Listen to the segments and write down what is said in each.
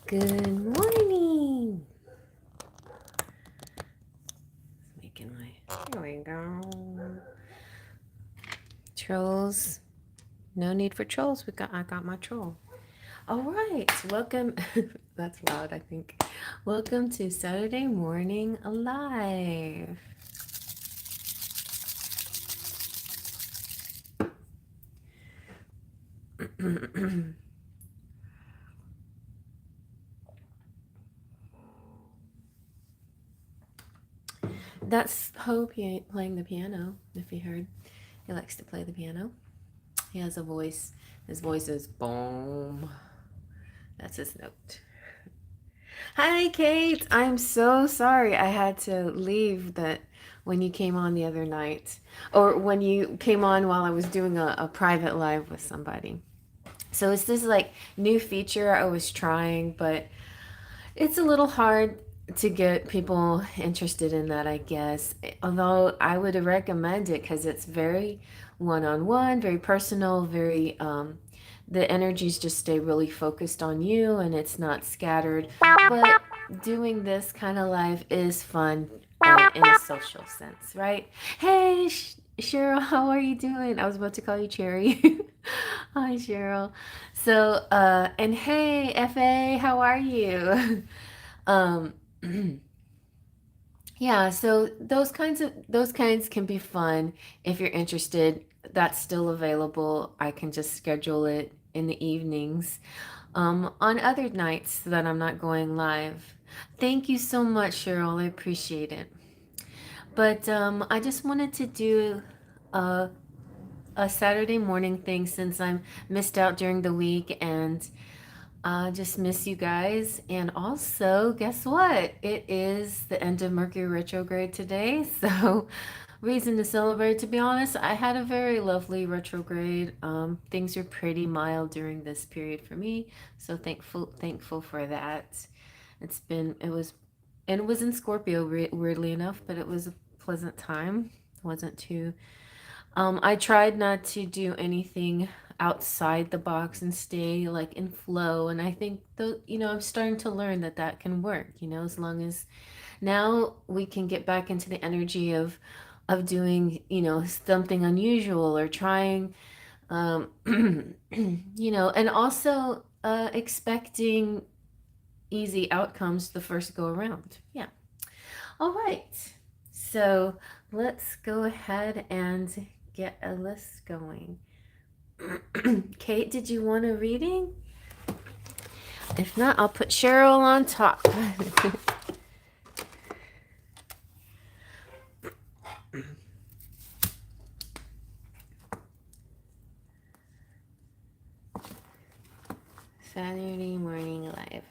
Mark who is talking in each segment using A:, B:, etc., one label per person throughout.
A: Good morning. Making my, here we go. Trolls. No need for trolls. I got my troll. All right. Welcome. That's loud, I think. Welcome to Saturday Morning Alive. That's Hope playing the piano, if you heard. He likes to play the piano. He has a voice. His voice is boom. That's his note. Hi, Kate. I'm so sorry I had to leave that when you came on the other night, or when you came on while I was doing a private live with somebody. So it's this like new feature I was trying, but it's a little hard to get people interested in that, I guess. Although I would recommend it because it's very one-on-one, very personal, very the energies just stay really focused on you and it's not scattered. But doing this kind of live is fun in a social sense, right? Hey, Cheryl, how are you doing? I was about to call you Cherry. Hi, Cheryl. So, and hey, FA, how are you? Um, yeah, so those kinds can be fun if you're interested. That's still available. I can just schedule it in the evenings. On other nights that I'm not going live. Thank you so much, Cheryl. I appreciate it. But I just wanted to do a, a Saturday morning thing since I'm missed out during the week and just miss you guys. And also, guess what? It is the end of Mercury retrograde today. So, reason to celebrate. To be honest, I had a very lovely retrograde. Things were pretty mild during this period for me. So thankful for that. And it was in Scorpio, weirdly enough, but it was a pleasant time. It wasn't too I tried not to do anything outside the box and stay like in flow. And I think I'm starting to learn that that can work, as long as now we can get back into the energy of doing, something unusual or trying, um, and also expecting easy outcomes the first go around. Yeah. All right. So let's go ahead and get a list going. Kate, did you want a reading? If not, I'll put Cheryl on top. Saturday Morning Live.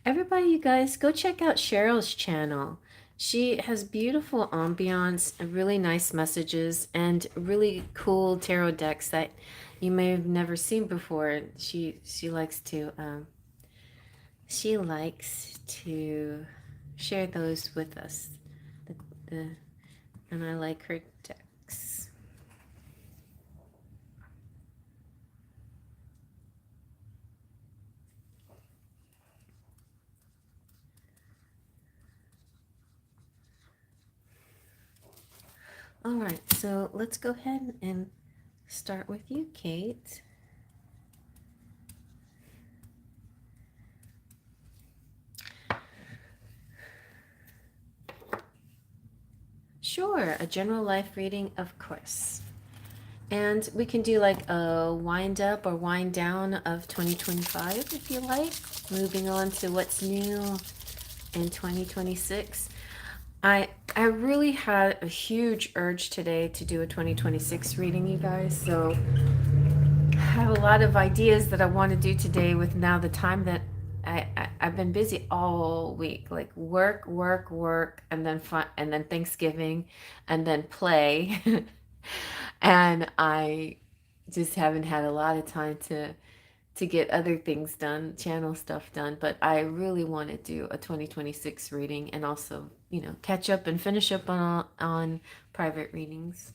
A: Everybody, you guys, go check out Cheryl's channel. She has beautiful ambiance and really nice messages and really cool tarot decks that you may have never seen before. She likes to share those with us. The, the, and I like her decks. All right, so let's go ahead and start with you, Kate. Sure, a general life reading, of course. And we can do like a wind up or wind down of 2025 if you like, moving on to what's new in 2026. I really had a huge urge today to do a 2026 reading, you guys. So I have a lot of ideas that I want to do today with now the time that I've been busy all week, like work, work, work, and then fun, and then Thanksgiving, and then play. And I just haven't had a lot of time to get other things done, channel stuff done, but I really want to do a 2026 reading and also, catch up and finish up on private readings.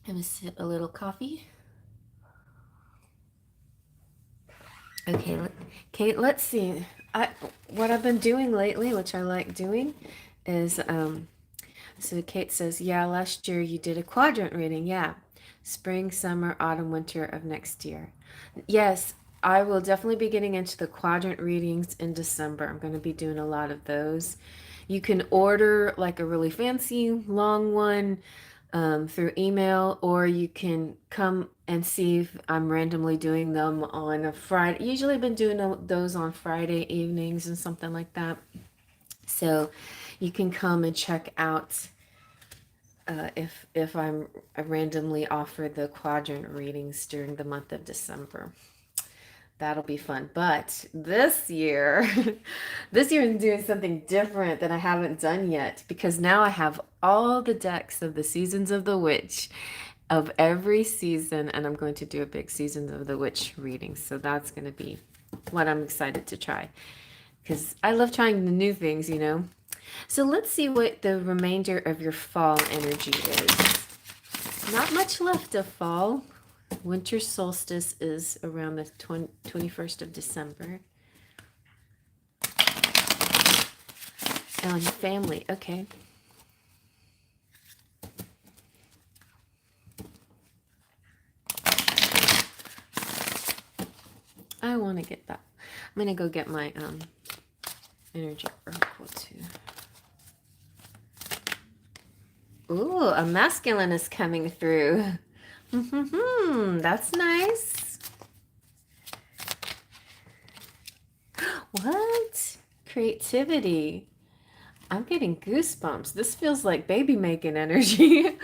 A: Have a sip, a little coffee. Okay, Kate, let's see. What I've been doing lately, which I like doing, is so Kate says, yeah, last year you did a quadrant reading. Yeah. Spring, summer, autumn, winter of next year. Yes, I will definitely be getting into the quadrant readings in December. I'm going to be doing a lot of those. You can order like a really fancy long one through email, or you can come and see if I'm randomly doing them on a Friday. Usually I've been doing those on Friday evenings and something like that. So you can come and check out if I randomly offer the quadrant readings during the month of December. That'll be fun. But this year, this year I'm doing something different that I haven't done yet, because now I have all the decks of the Seasons of the Witch of every season, and I'm going to do a big Seasons of the Witch reading. So that's going to be what I'm excited to try, because I love trying the new things, you know. So let's see what the remainder of your fall energy is. Not much left of fall. Winter solstice is around the 21st of December. Family, okay. I want to get that. I'm going to go get my energy oracle too. Ooh, a masculine is coming through. That's nice. What? Creativity. I'm getting goosebumps. This feels like baby making energy.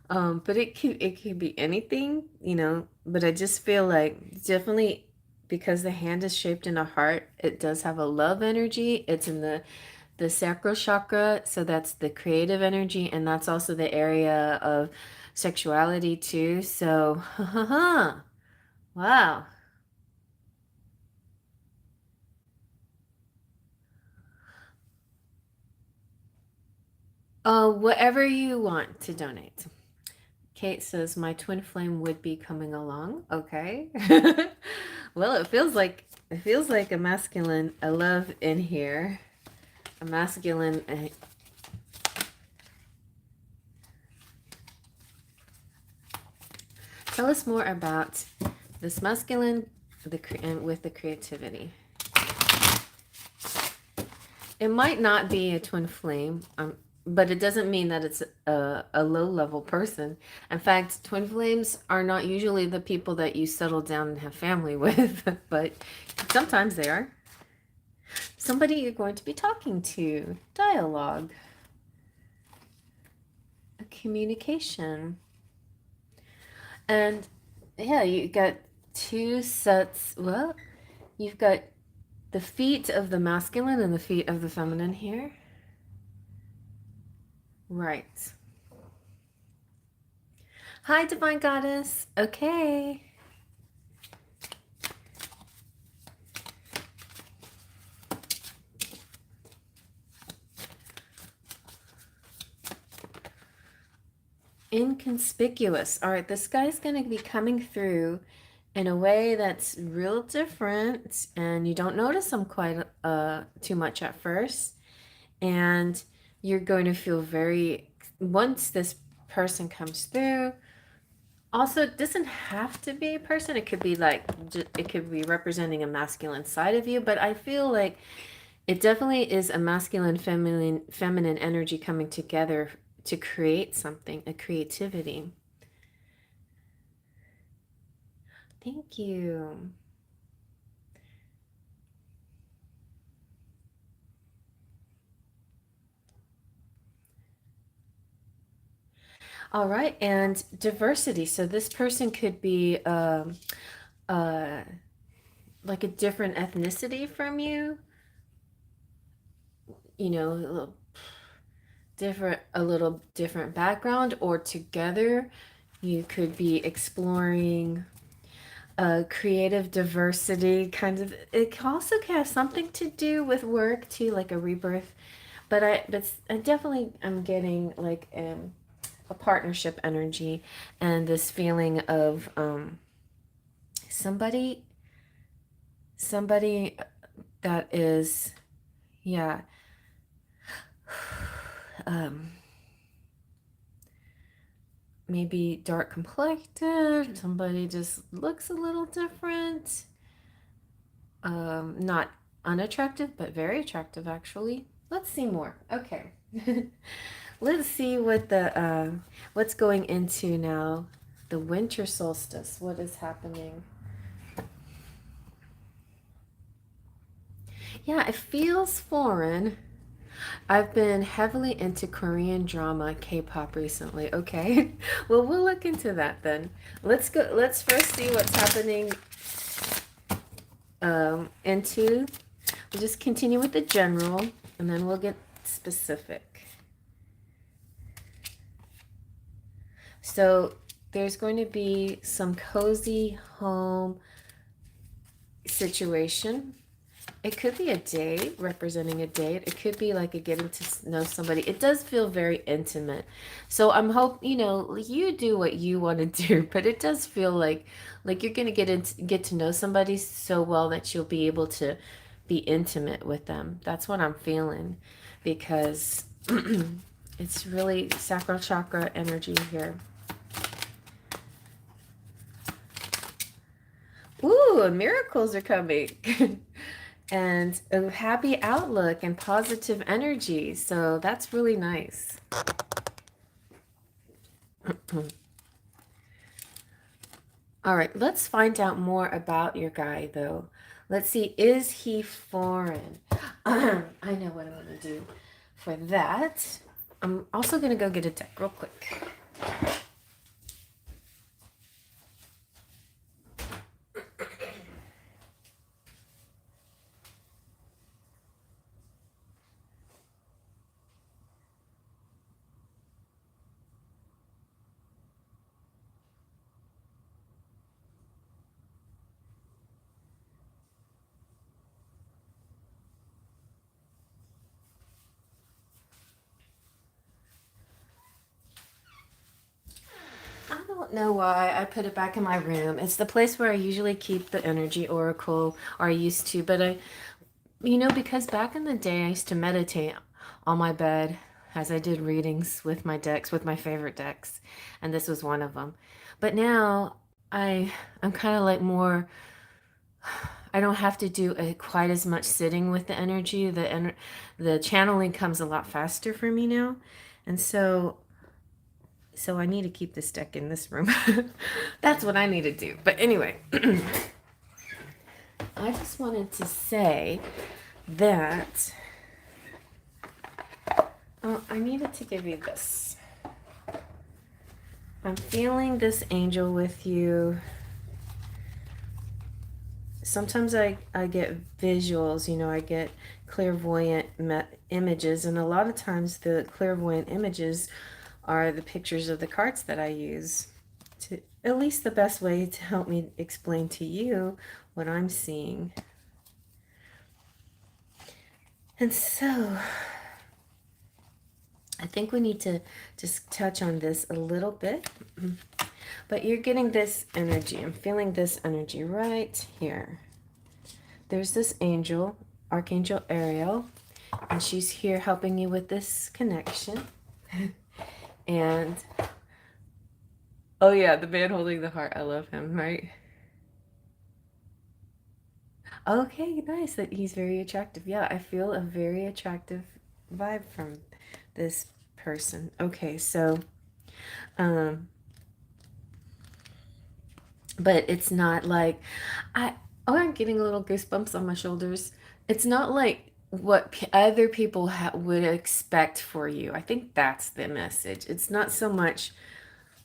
A: But it could be anything, you know, but I just feel like definitely, because the hand is shaped in a heart, it does have a love energy. It's in the sacral chakra, so that's the creative energy, and that's also the area of sexuality too. So, wow. Whatever you want to donate. Kate says my twin flame would be coming along. Okay. Well, it feels like a masculine, a love in here. A masculine. Tell us more about this masculine and with the creativity. It might not be a twin flame, but it doesn't mean that it's a low-level person. In fact, twin flames are not usually the people that you settle down and have family with, but sometimes they are. Somebody you're going to be talking to. Dialogue. A communication. And yeah, you got two sets. Well, you've got the feet of the masculine and the feet of the feminine here. Right. Hi, Divine Goddess. Okay. Inconspicuous. All right, this guy's going to be coming through in a way that's real different, and you don't notice him quite too much at first. And you're going to feel once this person comes through. Also, it doesn't have to be a person. It could be like, it could be representing a masculine side of you, but I feel like it definitely is a masculine, feminine energy coming together to create something, a creativity. Thank you. All right, and diversity. So this person could be like a different ethnicity from you. You know, a little different background, or together you could be exploring creative diversity kind of. It also has something to do with work too, like a rebirth, but I definitely am getting like a partnership energy and this feeling of somebody that is, yeah, um, maybe dark complected, somebody just looks a little different, not unattractive, but very attractive actually. Let's see more. Okay. Let's see what the what's going into now. The winter solstice. What is happening? Yeah, it feels foreign. I've been heavily into Korean drama, K-pop recently. Okay. Well, we'll look into that then. Let's go. Let's first see what's happening into. We'll just continue with the general and then we'll get specific. So there's going to be some cozy home situation. It could be a date, representing a date. It could be like a getting to know somebody. It does feel very intimate. So I'm you do what you want to do, but it does feel like you're going to get to know somebody so well that you'll be able to be intimate with them. That's what I'm feeling, because it's really sacral chakra energy here. Ooh, miracles are coming. And a happy outlook and positive energy. So that's really nice. All right, let's find out more about your guy, though. Let's see, is he foreign? I know what I'm going to do for that. I'm also going to go get a deck real quick. I don't know why I put it back in my room. It's the place where I usually keep the energy oracle, or I used to, but because back in the day I used to meditate on my bed as I did readings with my decks, with my favorite decks, and this was one of them. But now I'm kind of like more, I don't have to do quite as much sitting with the energy. The channeling comes a lot faster for me now. And so I need to keep this deck in this room. That's what I need to do. But anyway, I just wanted to say that I needed to give you this. I'm feeling this angel with you. Sometimes I get visuals, I get clairvoyant images, and a lot of times the clairvoyant images are the pictures of the cards that I use, to at least the best way to help me explain to you what I'm seeing. And so I think we need to just touch on this a little bit. But you're getting this energy. I'm feeling this energy right here. There's this angel, Archangel Ariel, and she's here helping you with this connection. And, oh yeah, the man holding the heart. I love him, right? Okay, nice. That he's very attractive. Yeah, I feel a very attractive vibe from this person. Okay, so, but it's not like, I'm getting a little goosebumps on my shoulders. It's not like what other people would expect for you. I think that's the message. It's not so much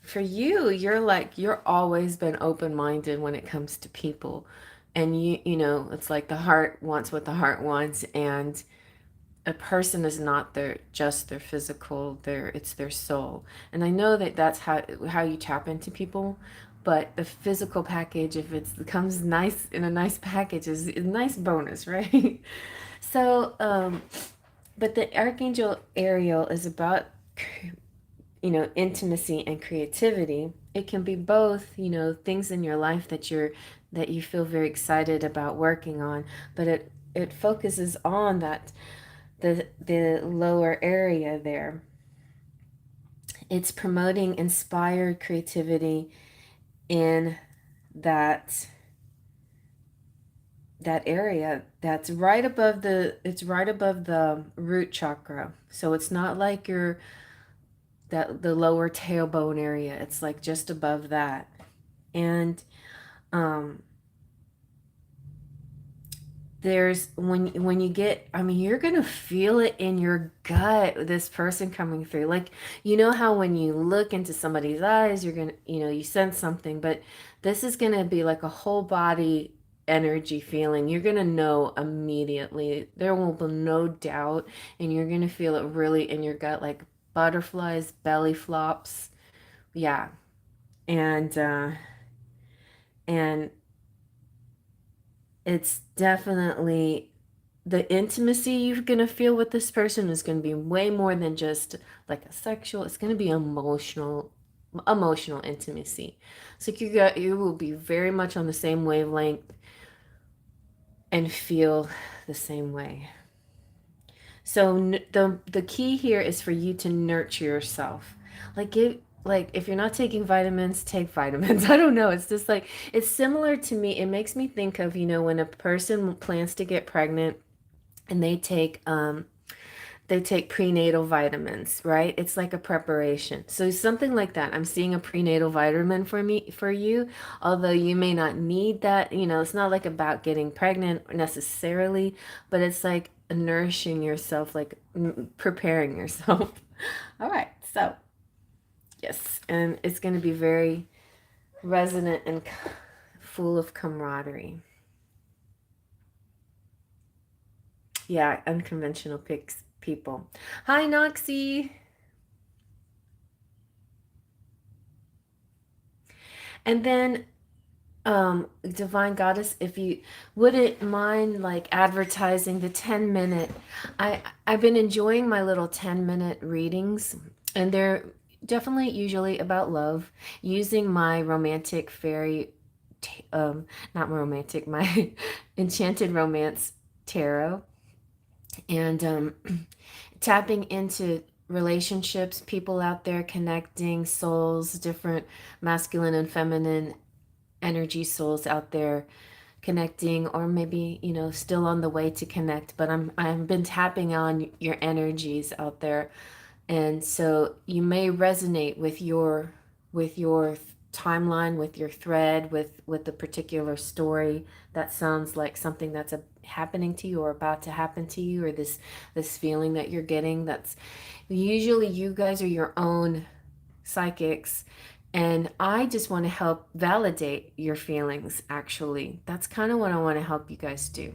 A: for you. You're always been open-minded when it comes to people. And it's like the heart wants what the heart wants, and a person is not just their physical, it's their soul. And I know that that's how you tap into people, but the physical package, if it comes nice in a nice package, is a nice bonus, right? So but the Archangel Ariel is about you know, intimacy and creativity. It can be both, you know, things in your life that you feel very excited about working on, but it focuses on that the lower area there. It's promoting inspired creativity in that that area that's right above the root chakra. So it's not like the lower tailbone area. It's like just above that. And um there's when you get, I mean, you're gonna feel it in your gut, this person coming through. Like, you know how when you look into somebody's eyes, you're gonna, you know, you sense something, but this is gonna be like a whole body energy feeling. You're gonna know immediately. There will be no doubt, and you're gonna feel it really in your gut, like butterflies, belly flops. Yeah. And it's definitely the intimacy you're going to feel with this person is going to be way more than just like a sexual. It's going to be emotional intimacy. So you will be very much on the same wavelength and feel the same way. So the key here is for you to nurture yourself. Like if you're not taking vitamins, take vitamins. I don't know. It's just like it's similar to me. It makes me think of, you know, when a person plans to get pregnant and they take prenatal vitamins, right? It's like a preparation. So something like that. I'm seeing a prenatal vitamin for you, although you may not need that. You know, it's not like about getting pregnant necessarily, but it's like nourishing yourself, like preparing yourself. All right. So, yes, and it's going to be very resonant and full of camaraderie. Yeah, unconventional people. Hi, Noxie. And then, Divine Goddess, if you wouldn't mind like advertising the 10-minute, I've been enjoying my little 10-minute readings, and they're definitely usually about love, using my romantic fairy, not romantic, my enchanted romance tarot, and tapping into relationships, people out there connecting, souls, different masculine and feminine energy souls out there connecting, or maybe, you know, still on the way to connect, but I've been tapping on your energies out there. And so you may resonate with your timeline, with your thread, with the particular story that sounds like something that's happening to you or about to happen to you, or this feeling that you're getting. That's usually you guys are your own psychics, and I just want to help validate your feelings. Actually, that's kind of what I want to help you guys do.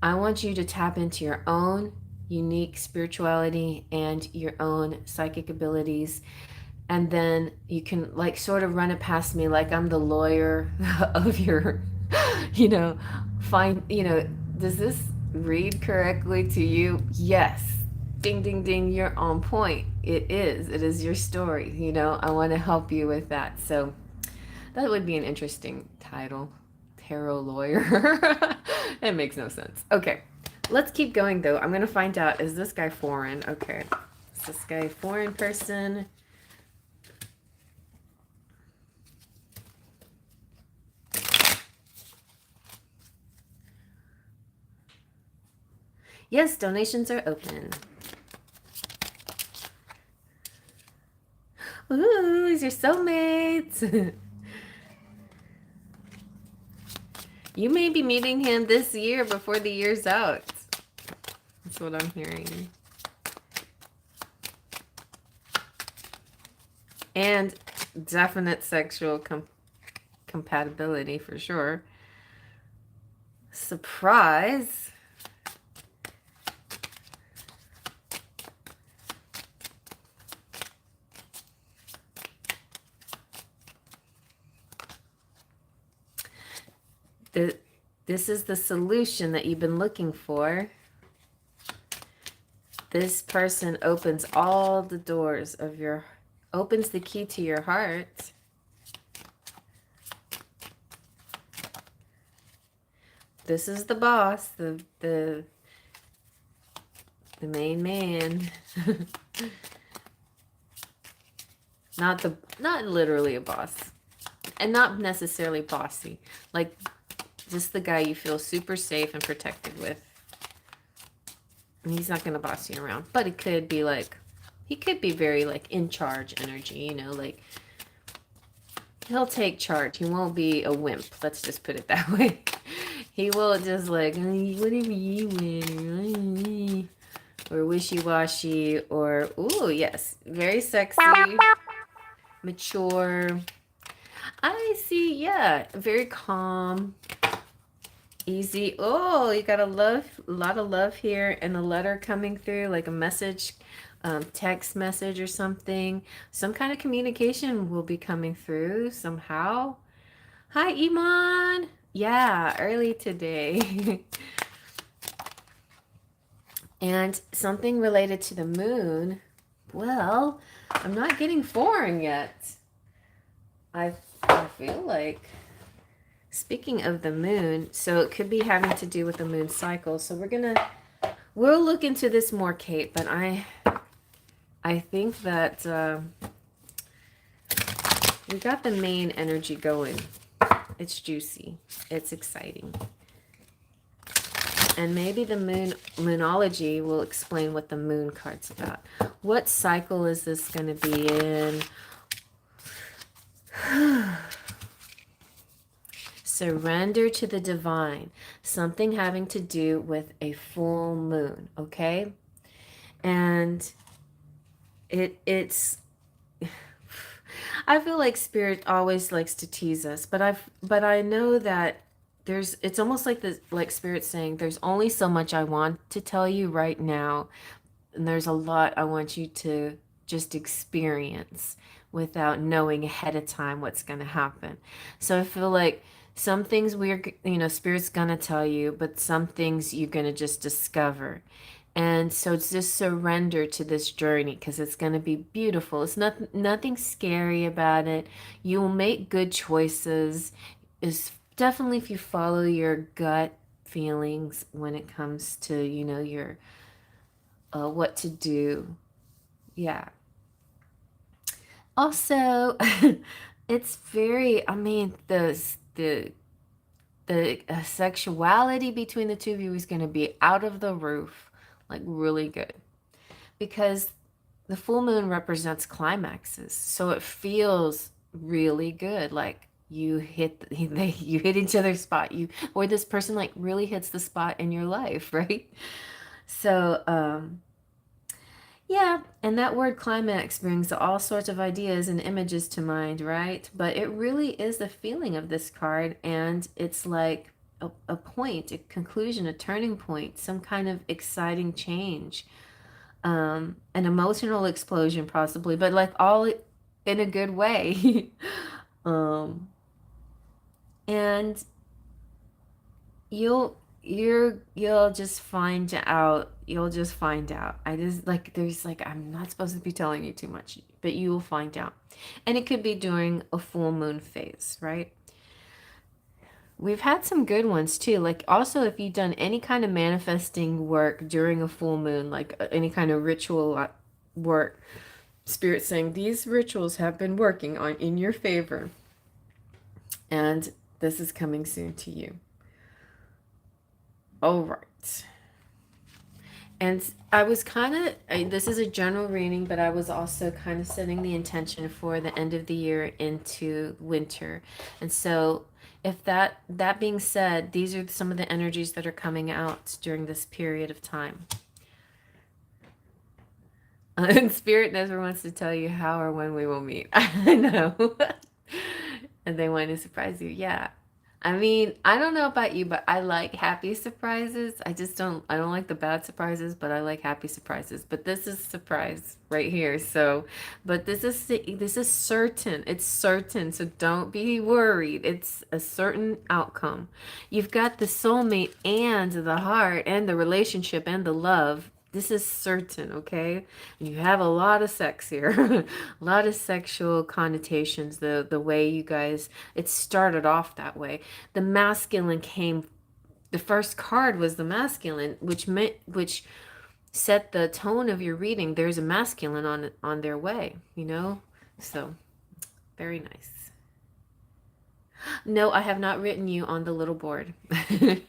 A: I want you to tap into your own unique spirituality and your own psychic abilities, and then you can like sort of run it past me like I'm the lawyer of your, you know, find, you know, does this read correctly to you? Yes. Ding, ding, ding, you're on point. It is your story. You know, I want to help you with that. So that would be an interesting title, tarot lawyer. It makes no sense. Okay, let's keep going though. I'm gonna find out, is this guy foreign? Okay, is this guy a foreign person? Yes, donations are open. Ooh, he's your soulmate. You may be meeting him this year before the year's out. That's what I'm hearing. And definite sexual compatibility for sure. Surprise. This is the solution that you've been looking for. This person opens all the doors of your, opens the key to your heart. This is the boss, the main man. Not literally a boss. And not necessarily bossy. Like just the guy you feel super safe and protected with. And he's not gonna boss you around. But it could be like, he could be very like in charge energy, you know, like he'll take charge. He won't be a wimp. Let's just put it that way. He will just like, whatever you want, or wishy-washy, or, ooh, yes, very sexy, mature. I see, yeah, very calm, easy. Oh, you got a lot of love here, and a letter coming through, like a message, text message or something. Some kind of communication will be coming through somehow. Hi, Iman. Yeah, early today. And something related to the moon. Well, I'm not getting foreign yet. I feel like, speaking of the moon, so it could be having to do with the moon cycle. So we'll look into this more, Kate, but I think that we got the main energy going. It's juicy. It's exciting. And maybe the moonology will explain what the moon card's about. What cycle is this going to be in? Surrender to the divine. Something having to do with a full moon, okay? And it's I feel like Spirit always likes to tease us, but I know that it's almost like Spirit saying there's only so much I want to tell you right now, and there's a lot I want you to just experience without knowing ahead of time what's going to happen. So I feel like some things Spirit's going to tell you, but some things you're going to just discover. And so it's just surrender to this journey, because it's going to be beautiful. It's nothing scary about it. You will make good choices. It's definitely if you follow your gut feelings when it comes to, your what to do. Yeah. Also, it's very, the sexuality between the two of you is going to be out of the roof, like really good, because the full moon represents climaxes. So it feels really good. Like you hit each other's spot, or this person like really hits the spot in your life, right? So, yeah, and that word climax brings all sorts of ideas and images to mind, right? But it really is the feeling of this card, and it's like a point, a conclusion, a turning point, some kind of exciting change, an emotional explosion possibly, but like all in a good way. And you'll just find out. You'll just find out. I'm not supposed to be telling you too much, but you will find out. And it could be during a full moon phase, right? We've had some good ones too. Like also, if you've done any kind of manifesting work during a full moon, like any kind of ritual work, Spirit saying these rituals have been working in your favor, and this is coming soon to you. All right. And I was this is a general reading, but I was also kind of setting the intention for the end of the year into winter. And so if that being said, these are some of the energies that are coming out during this period of time. And Spirit never wants to tell you how or when we will meet. I know. And they want to surprise you. Yeah. I mean, I don't know about you, but I like happy surprises. I don't like the bad surprises, but I like happy surprises. But this is surprise right here. So, but this is certain. It's certain. So don't be worried. It's a certain outcome. You've got the soulmate and the heart and the relationship and the love This is certain, okay? And you have a lot of sex here, a lot of sexual connotations. The way you guys, it started off that way. The masculine came. The first card was the masculine, which set the tone of your reading. There's a masculine on their way, you know. So very nice. No, I have not written you on the little board. I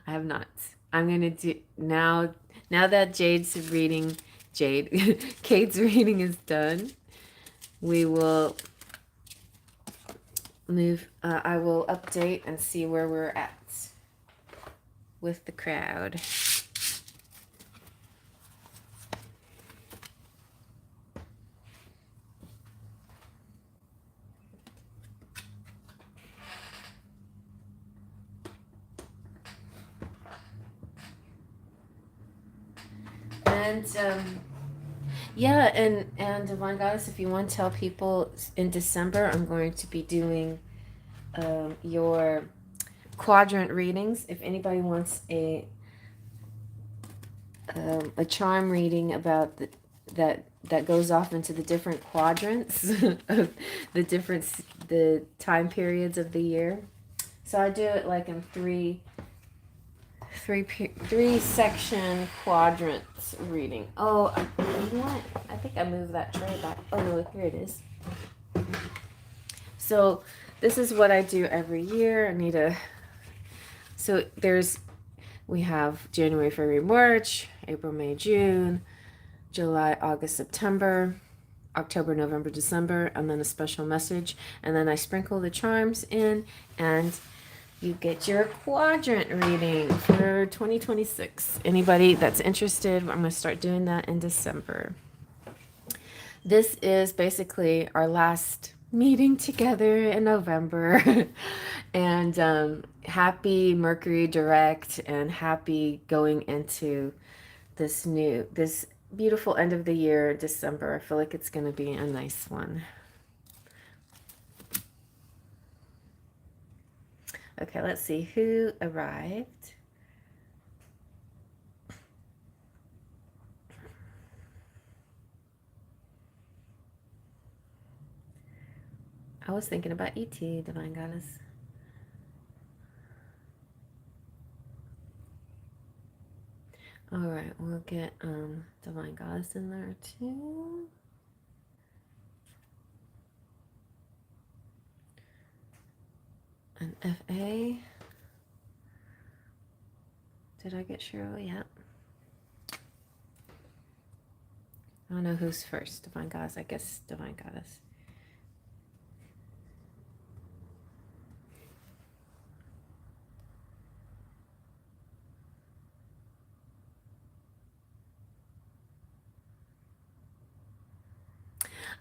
A: have not. I'm gonna do now. Now that Kate's reading is done, we will move. I will update and see where we're at with the crowd. And yeah, and Divine Goddess, if you want to tell people in December, I'm going to be doing your quadrant readings. If anybody wants a charm reading about that goes off into the different quadrants of the time periods of the year. So I do it like in three section quadrants reading. Oh, you know what? I think I moved that tray back. Oh no, here it is. So this is what I do every year. I need a. So we have January, February, March, April, May, June, July, August, September, October, November, December, and then a special message. And then I sprinkle the charms in, and you get your quadrant reading for 2026. Anybody that's interested, I'm going to start doing that in December. This is basically our last meeting together in November. And happy Mercury direct, and happy going into this beautiful end of the year, December. I feel like it's going to be a nice one. Okay, let's see who arrived. I was thinking about E.T., Divine Goddess. All right, we'll get Divine Goddess in there too. And F.A. Did I get Cheryl? Yeah. I don't know who's first. Divine Goddess. I guess Divine Goddess.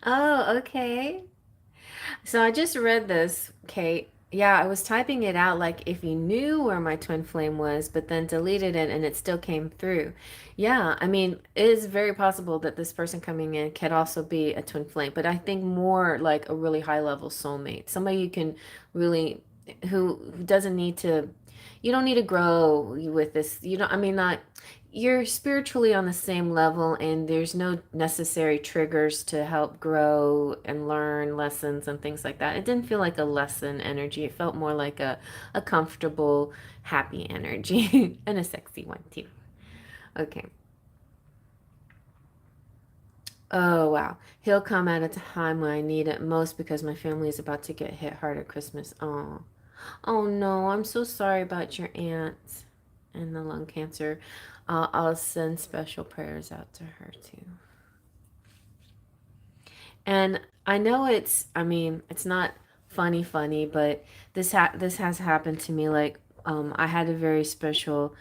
A: Oh, okay. So I just read this, Kate. Yeah, I was typing it out like if you knew where my twin flame was, but then deleted it and it still came through. Yeah, I mean, it is very possible that this person coming in could also be a twin flame, but I think more like a really high level soulmate. Somebody you can really, who doesn't need to, you don't need to grow with this. You don't, I mean, not, you're spiritually on the same level, and there's no necessary triggers to help grow and learn lessons and things like that. It didn't feel like a lesson energy. It felt more like a comfortable, happy energy and a sexy one too. Okay. Oh, wow. He'll come at a time when I need it most because my family is about to get hit hard at Christmas. Oh, oh no. I'm so sorry about your aunt and the lung cancer. I'll send special prayers out to her too. And I know I mean, it's not funny, but this has happened to me. Like, I had a very special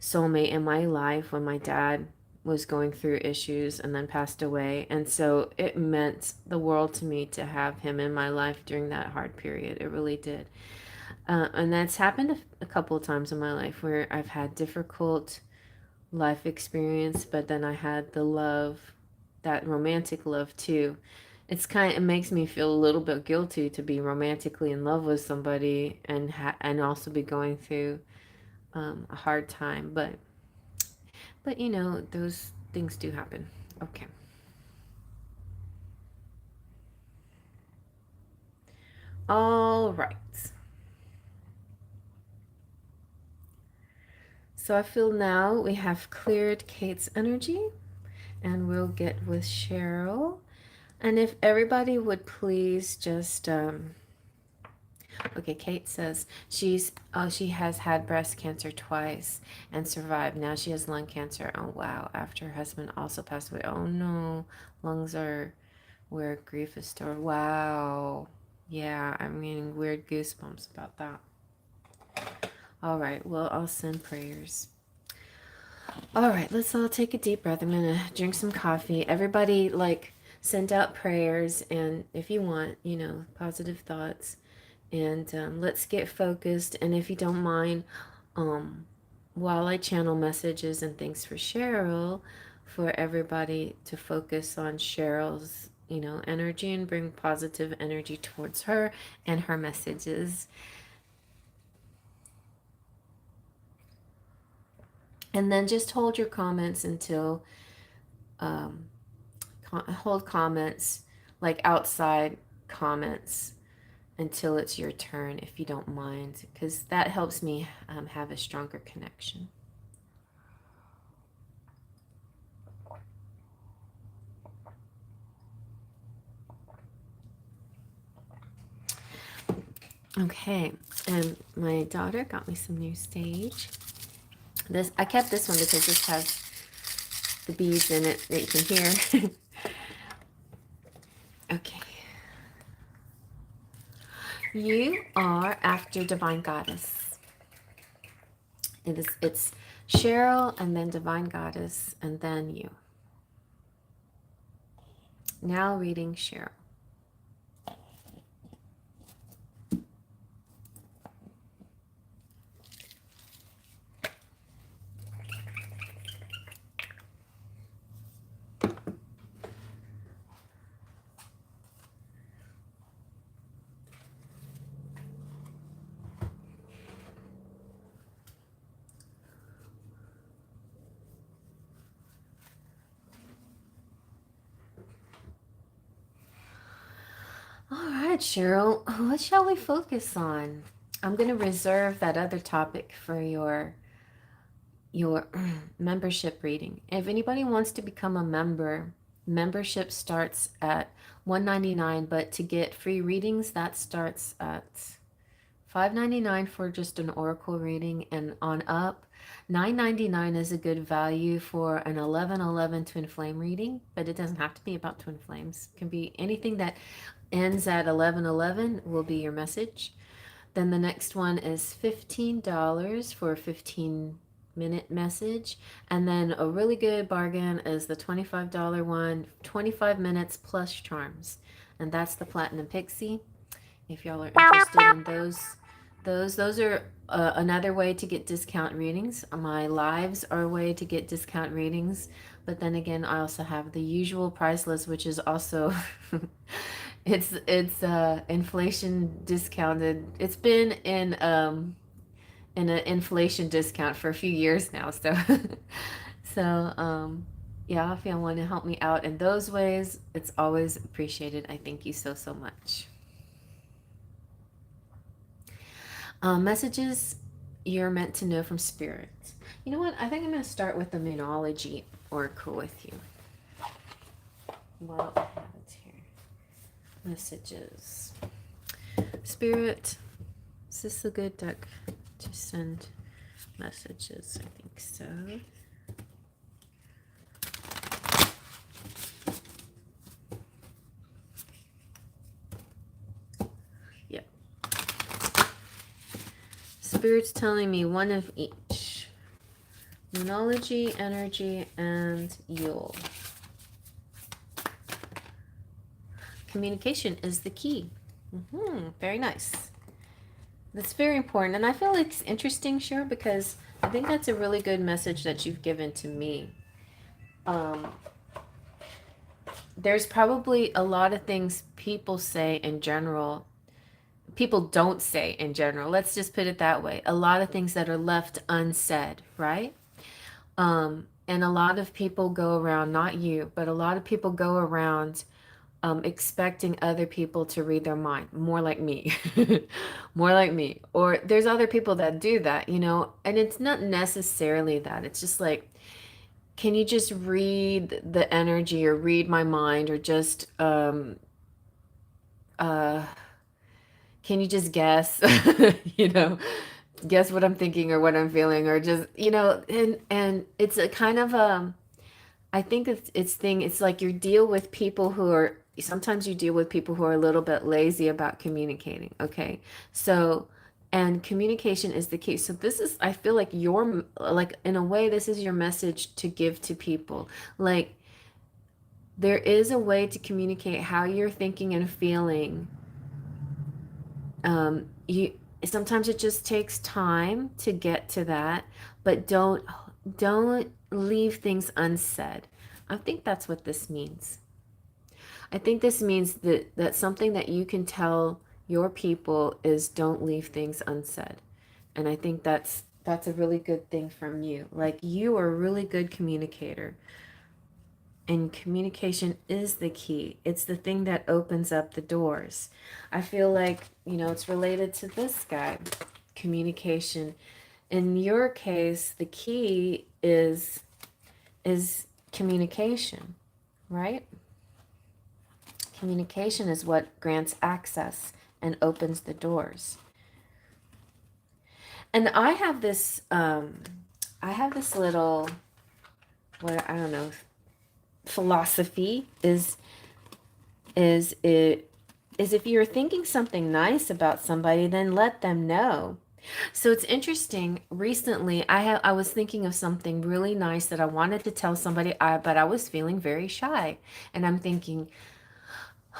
A: soulmate in my life when my dad was going through issues and then passed away. And so it meant the world to me to have him in my life during that hard period. It really did. And that's happened a couple of times in my life where I've had difficult life experience, but then I had the love, that romantic love too. It makes me feel a little bit guilty to be romantically in love with somebody and also be going through a hard time, but But you know, those things do happen. Okay. All right. So I feel now we have cleared Kate's energy, and we'll get with Cheryl. And if everybody would please just okay, Kate says she has had breast cancer twice and survived. Now she has lung cancer. Oh wow, after her husband also passed away. Oh no, lungs are where grief is stored. Wow. Yeah, I'm getting weird goosebumps about that. All right, well, I'll send prayers. All right, let's all take a deep breath. I'm going to drink some coffee. Everybody, like, send out prayers, and if you want, you know, positive thoughts. And let's get focused. And if you don't mind, um, while I channel messages and things for Cheryl, for everybody to focus on Cheryl's, you know, energy and bring positive energy towards her and her messages. And then just hold your comments until, um, hold comments, like outside comments, until it's your turn, if you don't mind, because that helps me have a stronger connection. Okay, and my daughter got me some new sage. This I kept this one because this has the beads in it that you can hear. Okay. You are after Divine Goddess. It's Cheryl and then Divine Goddess and then you. Now reading Cheryl. All right, Cheryl, what shall we focus on? I'm going to reserve that other topic for your membership reading. If anybody wants to become a member, membership starts at $199, but to get free readings, that starts at $5.99 for just an oracle reading, and on up. $9.99 is a good value for an 1111 twin flame reading, but it doesn't have to be about twin flames. It can be anything that ends at 1111 will be your message. Then the next one is $15 for a 15-minute message. And then a really good bargain is the $25 one, 25 minutes plus charms. And that's the Platinum Pixie. If y'all are interested in those are another way to get discount readings. My lives are a way to get discount readings. But then again, I also have the usual price list, which is also it's inflation discounted. It's been in an inflation discount for a few years now. So yeah, if y'all want to help me out in those ways, it's always appreciated. I thank you so much. Messages you're meant to know from Spirit. You know what? I think I'm going to start with the Moonology Oracle with you. Well, I have it here. Messages. Spirit, is this a good deck to send messages? I think so. Yep. Spirit's telling me one of each. Moonology, energy, and Yule. Communication is the key. Very nice. That's very important. And I feel it's interesting, Cheryl, because I think that's a really good message that you've given to me. There's probably a lot of things people say in general. People don't say in general. Let's just put it that way. A lot of things that are left unsaid, right? And a lot of people go around, not you, but a lot of people go around expecting other people to read their mind, more like me, more like me. Or there's other people that do that, you know, and it's not necessarily that. It's just like, can you just read the energy or read my mind or just, uh, can you just guess, you know, guess what I'm thinking or what I'm feeling or just, you know, and it's a kind of I think it's like you deal with people who are sometimes you deal with people who are a little bit lazy about communicating, okay? So and communication is the key. So this is I feel like your like in a way this is your message to give to people. Like there is a way to communicate how you're thinking and feeling. You sometimes it just takes time to get to that, but don't leave things unsaid. I think that's what this means. I think this means that something that you can tell your people is don't leave things unsaid. And I think that's a really good thing from you. Like you are a really good communicator. And communication is the key. It's the thing that opens up the doors. I feel like, you know, it's related to this guy. Communication. In your case, the key is communication, right? Communication is what grants access and opens the doors. And I have this little, what I don't know, philosophy is it is if you're thinking something nice about somebody, then let them know. So it's interesting. Recently, I was thinking of something really nice that I wanted to tell somebody, but I was feeling very shy, and I'm thinking,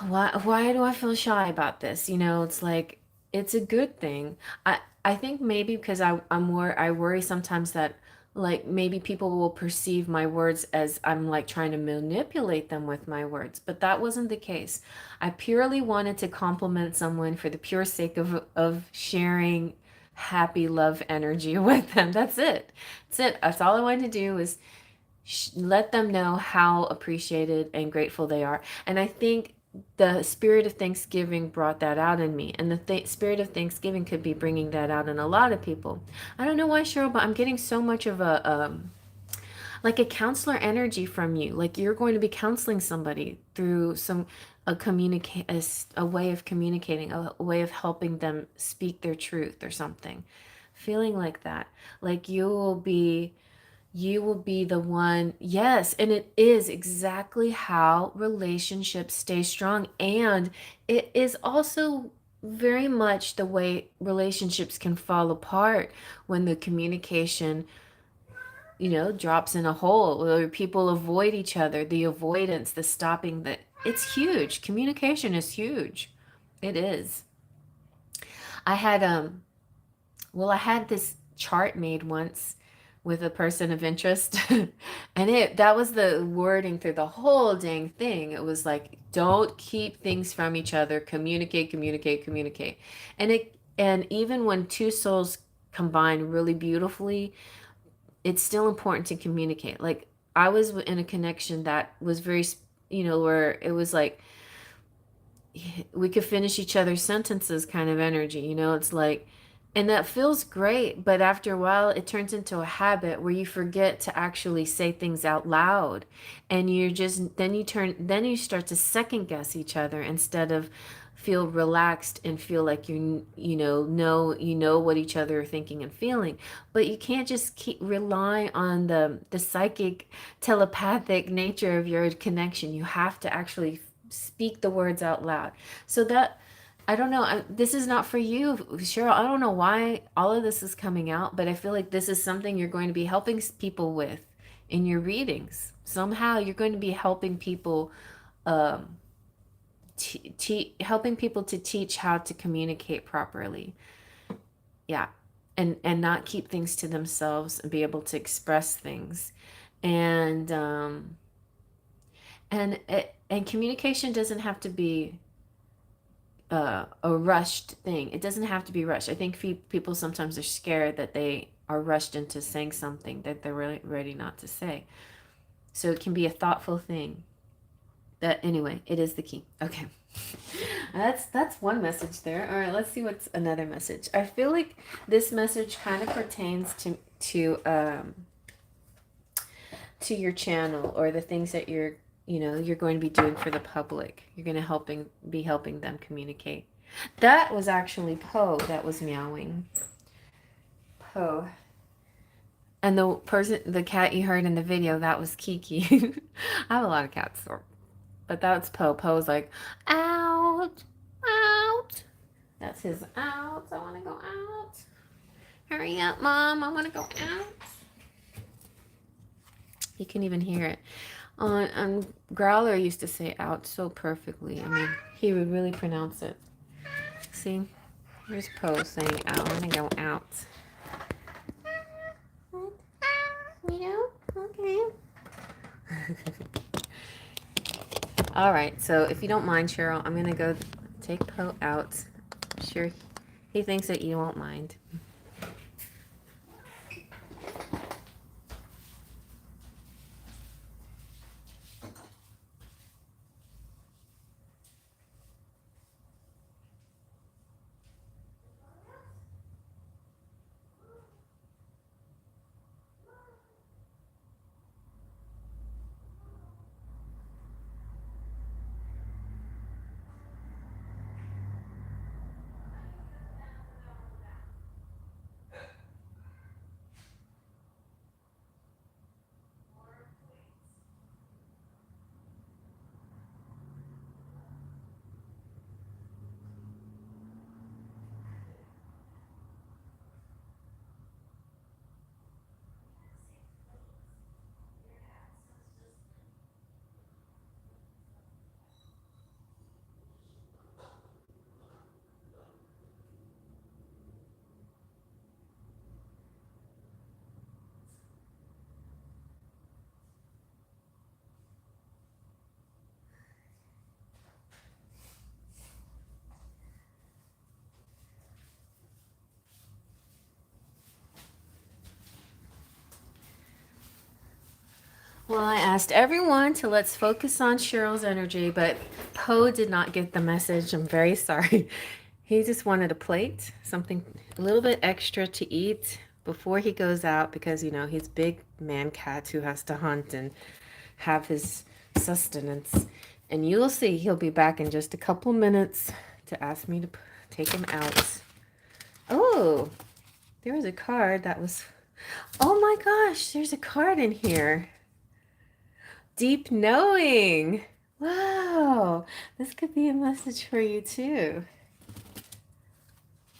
A: why do I feel shy about this? You know, it's like it's a good thing. I think maybe because I worry sometimes that like maybe people will perceive my words as I'm like trying to manipulate them with my words, but that wasn't the case. I purely wanted to compliment someone for the pure sake of sharing happy love energy with them. That's it. That's it. That's all I wanted to do was let them know how appreciated and grateful they are. And I think the spirit of Thanksgiving brought that out in me. And the spirit of Thanksgiving could be bringing that out in a lot of people. I don't know why, Cheryl, but I'm getting so much of like a counselor energy from you. Like you're going to be counseling somebody through a way of communicating, a way of helping them speak their truth or something. Feeling like that. Like you will be the one. Yes, and it is exactly how relationships stay strong. And it is also very much the way relationships can fall apart when the communication, you know, drops in a hole or people avoid each other. The avoidance, the stopping, that it's huge. Communication is huge. It is. I had I had this chart made once with a person of interest, and it that was the wording through the whole dang thing. It was like, don't keep things from each other. Communicate, communicate, communicate. And even when two souls combine really beautifully, it's still important to communicate. Like I was in a connection that was very, you know, where it was like we could finish each other's sentences kind of energy, you know, it's like, and that feels great, but after a while it turns into a habit where you forget to actually say things out loud, and you're just then you start to second guess each other instead of feel relaxed and feel like you know what each other are thinking and feeling. But you can't just keep rely on the psychic telepathic nature of your connection. You have to actually speak the words out loud. So that I don't know. This is not for you, Cheryl. I don't know why all of this is coming out, but I feel like this is something you're going to be helping people with in your readings. Somehow you're going to be helping people, um, helping people to teach how to communicate properly. Yeah, and not keep things to themselves and be able to express things, and and communication doesn't have to be a rushed thing. It doesn't have to be rushed. I think people sometimes are scared that they are rushed into saying something that they're really ready not to say. So it can be a thoughtful thing. That anyway, it is the key. Okay. That's one message there. All right, let's see what's another message. I feel like this message kind of pertains to your channel, or the things that you're going to be doing for the public. You're going to be helping them communicate. That was actually Poe that was meowing. Poe. And the cat you heard in the video, that was Kiki. I have a lot of cats, but that's Poe. Poe's like, out, out. That's his out. I want to go out. Hurry up, Mom. I want to go out. You can even hear it. Growler used to say out so perfectly. I mean, he would really pronounce it. See? Here's Poe saying out. I want to go out. Meow? Okay. All right, so if you don't mind, Cheryl, I'm going to go take Poe out. Sure, he thinks that you won't mind. Well, I asked everyone to let's focus on Cheryl's energy, but Poe did not get the message. I'm very sorry. He just wanted a plate, something a little bit extra to eat before he goes out, because, he's big man cat who has to hunt and have his sustenance. And you'll see he'll be back in just a couple minutes to ask me to take him out. Oh, there was a card that was... Oh my gosh, there's a card in here. Deep knowing. Wow, this could be a message for you too.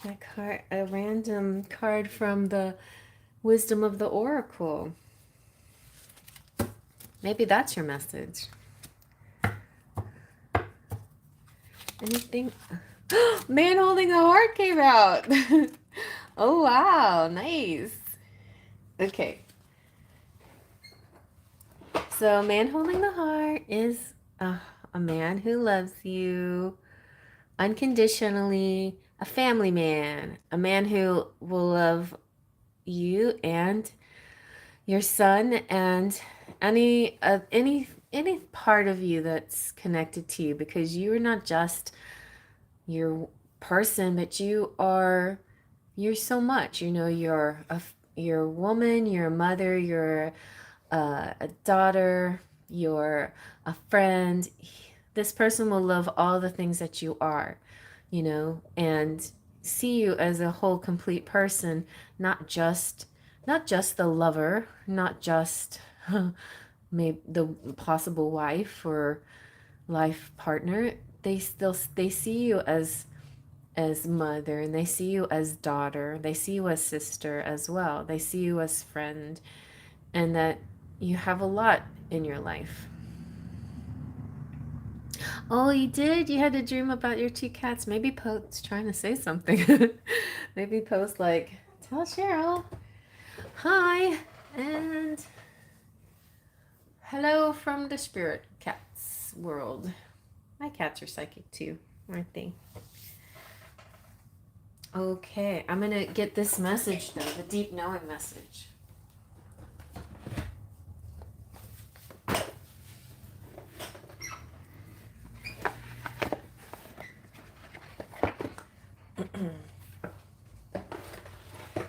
A: A random card from the Wisdom of the Oracle. Maybe that's your message. Anything? Man holding a heart came out. Oh wow, nice. Okay. So, man holding the heart is a man who loves you unconditionally, a family man, a man who will love you and your son and any part of you that's connected to you, because you are not just your person, but you're so much. You're a woman, you're a mother, you're a daughter, you're a friend. This person will love all the things that you are, and see you as a whole complete person, not just the lover, not just maybe the possible wife or life partner. They see you as mother, and they see you as daughter, they see you as sister as well, they see you as friend, and that you have a lot in your life. Oh, you did? You had a dream about your two cats? Maybe Poe's trying to say something. Maybe Poe's like, tell Cheryl hi and hello from the spirit cats world. My cats are psychic too. aren't they? Okay, I'm gonna get this message though, the deep knowing message.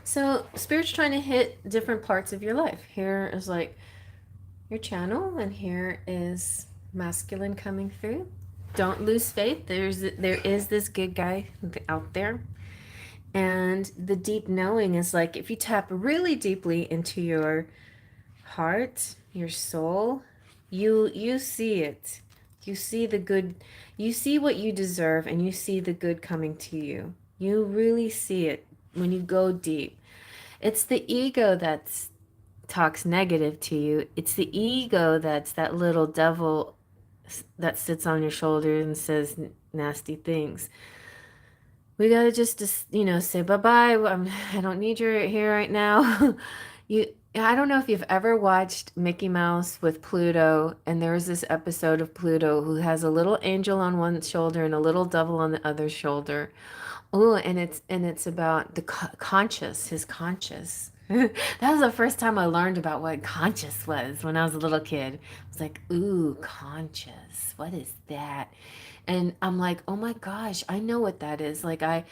A: So, Spirit's trying to hit different parts of your life. Here is like your channel, and here is masculine coming through. Don't lose faith. There is this good guy out there. And the deep knowing is like if you tap really deeply into your heart, your soul, you see it. You see the good, you see what you deserve, and you see the good coming to you. You really see it when you go deep. It's the ego that's talks negative to you. It's the ego that's that little devil that sits on your shoulder and says nasty things. We gotta just say bye bye. I don't need you here right now. I don't know if you've ever watched Mickey Mouse with Pluto, and there was this episode of Pluto who has a little angel on one shoulder and a little devil on the other shoulder. Oh, and it's about the conscious, his conscious. That was the first time I learned about what conscious was when I was a little kid. I was like, ooh, conscious. What is that? And I'm like, oh my gosh, I know what that is. Like I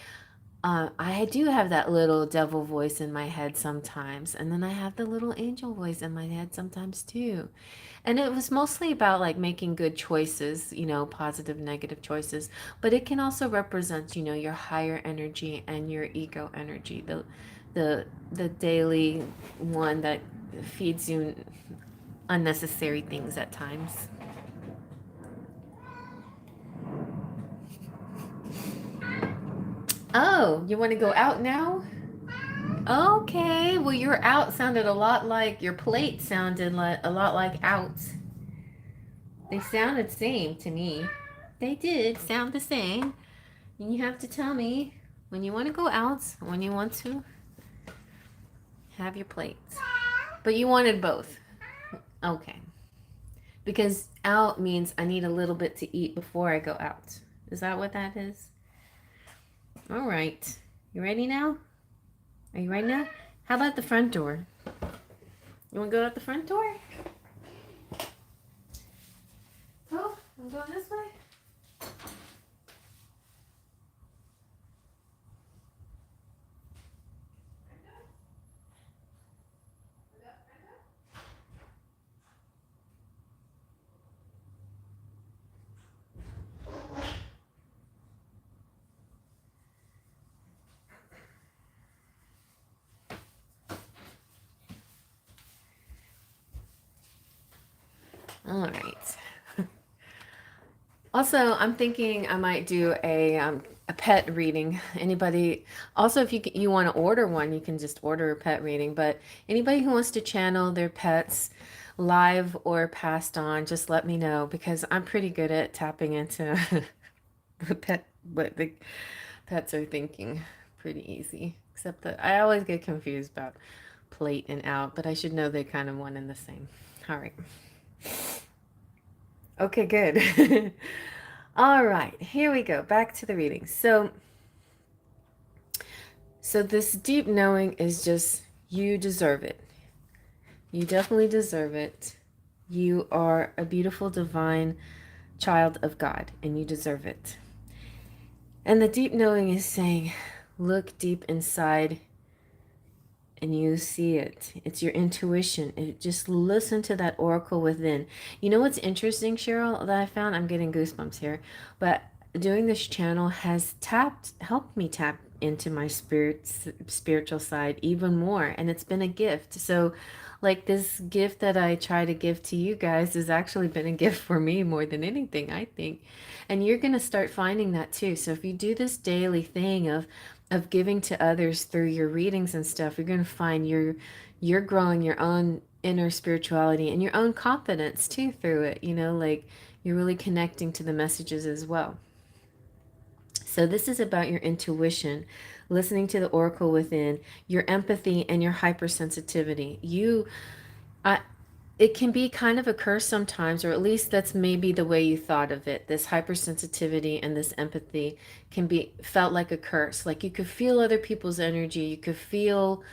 A: do have that little devil voice in my head sometimes, and then I have the little angel voice in my head sometimes too. And it was mostly about like making good choices, positive, negative choices, but it can also represent, your higher energy and your ego energy, the daily one that feeds you unnecessary things at times. Oh, you want to go out now? Okay, well, your out sounded a lot like your plate sounded like a lot like out. They sounded the same to me. They did sound the same. And you have to tell me when you want to go out, when you want to have your plates. But you wanted both. Okay. Because out means I need a little bit to eat before I go out. Is that what that is? All right. You ready now? Are you ready now? How about the front door? You want to go out the front door? Oh, I'm going this way. All right. Also, I'm thinking I might do a pet reading. Anybody? Also, if you want to order one, you can just order a pet reading. But anybody who wants to channel their pets live or passed on, just let me know because I'm pretty good at tapping into what the pets are thinking. Pretty easy. Except that I always get confused about plate and out, but I should know they're kind of one and the same. All right. Okay, good. All right, here we go. Back to the reading. So this deep knowing is just you deserve it. You definitely deserve it. You are a beautiful divine child of God and you deserve it. And the deep knowing is saying, look deep inside and you see it. It's your intuition. Just listen to that oracle within. You know what's interesting, Cheryl, that I found? I'm getting goosebumps here. But doing this channel has helped me tap into my spiritual side even more. And it's been a gift. So like this gift that I try to give to you guys has actually been a gift for me more than anything, I think. And you're going to start finding that too. So if you do this daily thing of giving to others through your readings and stuff, you're going to find you're growing your own inner spirituality and your own confidence too through it. Like you're really connecting to the messages as well. So this is about your intuition, listening to the oracle within, your empathy and your hypersensitivity. it can be kind of a curse sometimes, or at least that's maybe the way you thought of it. This hypersensitivity and this empathy can be felt like a curse. Like you could feel other people's energy. You could feel,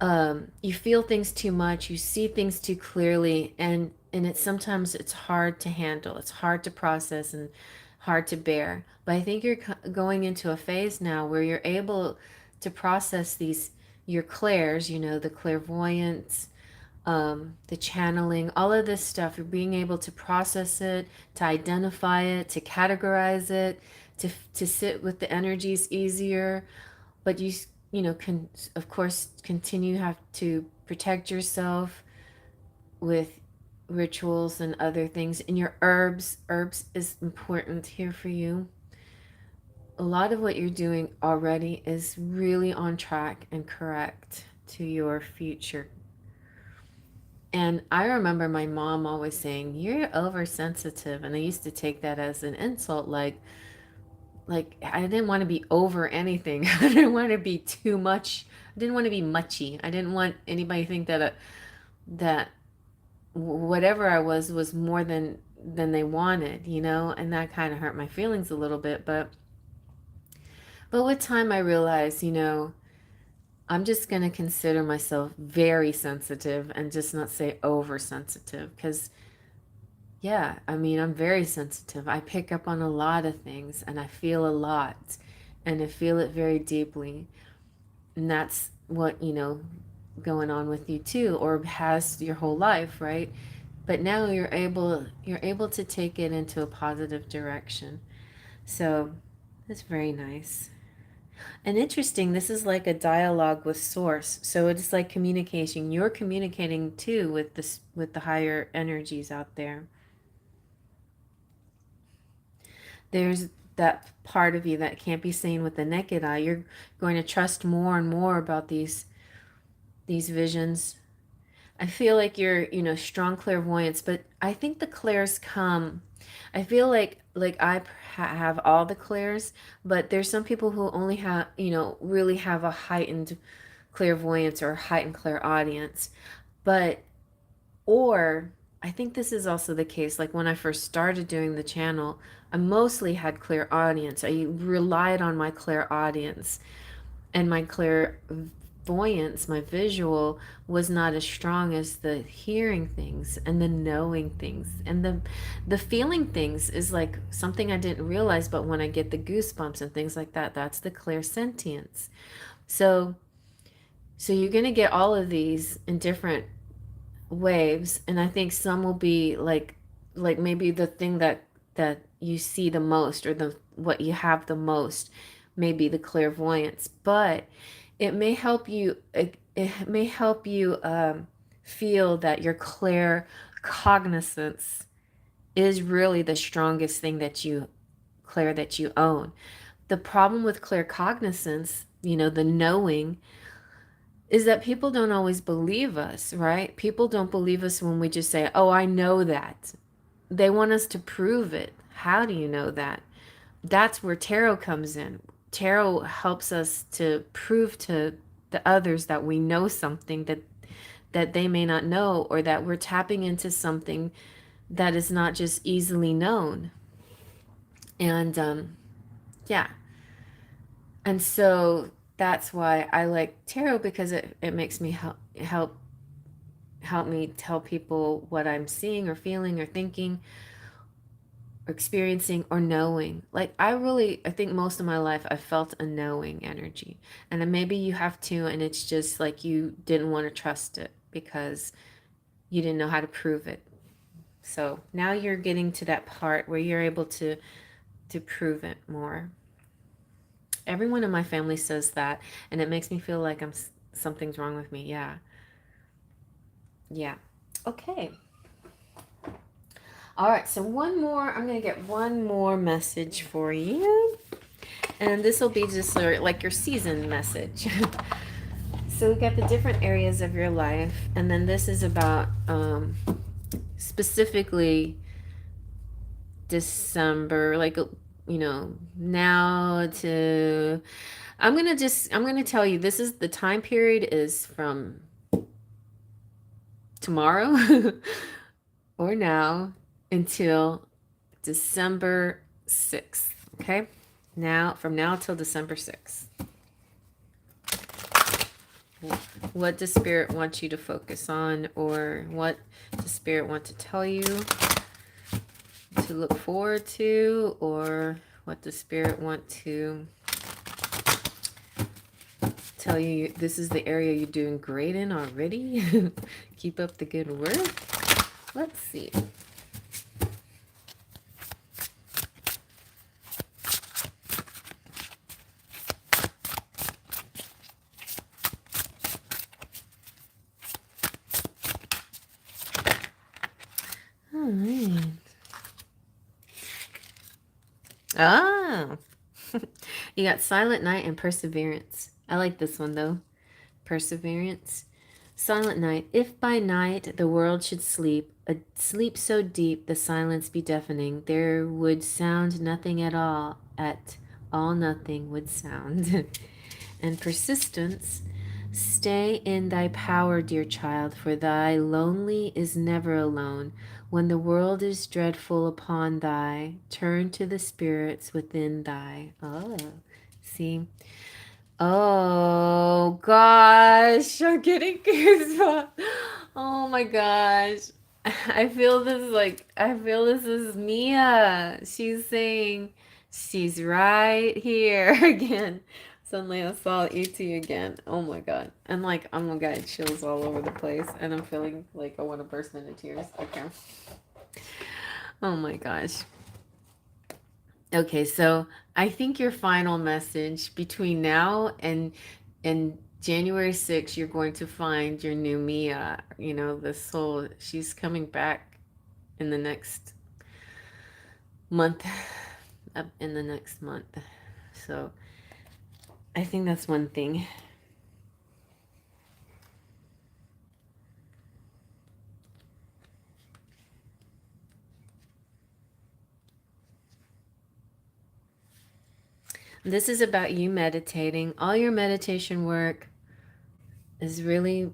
A: you feel things too much. You see things too clearly, and it's sometimes it's hard to handle. It's hard to process and hard to bear. But I think you're going into a phase now where you're able to process these your clairs. You know, the clairvoyance, the channeling, all of this stuff. You're being able to process it, to identify it, to categorize it, to sit with the energies easier. But you know, can of course continue have to protect yourself with rituals and other things. And your herbs is important here for you. A lot of what you're doing already is really on track and correct to your future. And I remember my mom always saying, "You're oversensitive." And I used to take that as an insult, like I didn't want to be over anything. I didn't want to be too much. I didn't want to be muchy. I didn't want anybody to think that that whatever I was more than they wanted, you know? And that kind of hurt my feelings a little bit, but with time I realized, you know, I'm just going to consider myself very sensitive and just not say oversensitive because yeah, I mean, I'm very sensitive. I pick up on a lot of things and I feel a lot and I feel it very deeply. And that's what, you know, going on with you too, or has your whole life, right? But now you're able to take it into a positive direction. So that's very nice. And interesting, this is like a dialogue with source. So it's like communication. You're communicating too with this with the higher energies out there. There's that part of you that can't be seen with the naked eye. You're going to trust more and more about these visions. I feel like you're, you know, strong clairvoyance, but I think the clairs come. I feel like I have all the clairs, but there's some people who only have, you know, really have a heightened clairvoyance or heightened clairaudience. But or I think this is also the case. Like when I first started doing the channel, I mostly had clairaudience. I relied on my clairaudience, and my clairvoyance, my visual, was not as strong as the hearing things and the knowing things and the feeling things is like something I didn't realize. But when I get the goosebumps and things like that, that's the clairsentience. So so you're gonna get all of these in different waves, and I think some will be like maybe the thing that you see the most, or the what you have the most, maybe the clairvoyance. But it may help you feel that your claircognizance is really the strongest thing that you own. The problem with claircognizance, you know, the knowing, is that people don't always believe us, right? People don't believe us when we just say, "Oh, I know that." They want us to prove it. How do you know that? That's where tarot comes in. Tarot helps us to prove to the others that we know something that they may not know, or that we're tapping into something that is not just easily known. And yeah. And so that's why I like tarot, because it makes me help me tell people what I'm seeing or feeling or thinking or experiencing or knowing. Like I think most of my life I felt a knowing energy. And then maybe you have too, and it's just like you didn't want to trust it because you didn't know how to prove it. So now you're getting to that part where you're able to prove it more. Everyone in my family says that, and it makes me feel like something's wrong with me. Yeah. Yeah. Okay. All right, so I'm going to get one more message for you. And this will be just like your season message. So we got the different areas of your life. And then this is about specifically December, like, you know, now to... I'm going to tell you, this is the time period is from tomorrow or now until December 6th. Okay? Now, from now till December 6th. What does Spirit want you to focus on, or what does Spirit want to tell you to look forward to, or what does Spirit want to tell you this is the area you're doing great in already? Keep up the good work. Let's see. All right. Ah, you got Silent Night and Perseverance. I like this one though. Perseverance. Silent night. If by night the world should sleep, a sleep so deep the silence be deafening, there would sound nothing at all nothing would sound. And persistence. Stay in thy power, dear child, for thy lonely is never alone. When the world is dreadful upon thy, turn to the spirits within thy. Oh, see. Oh gosh, I'm getting goosebumps. Oh my gosh. I feel this is Mia. She's saying she's right here again. Suddenly I saw E.T. again. Oh my god. And like, oh my god, chills all over the place. And I'm feeling like I want to burst into tears. Okay. Oh my gosh. Okay, so I think your final message between now and January 6th, you're going to find your new Mia. You know, the soul, she's coming back in the next month, up in the next month. So I think that's one thing. This is about you meditating. All your meditation work is really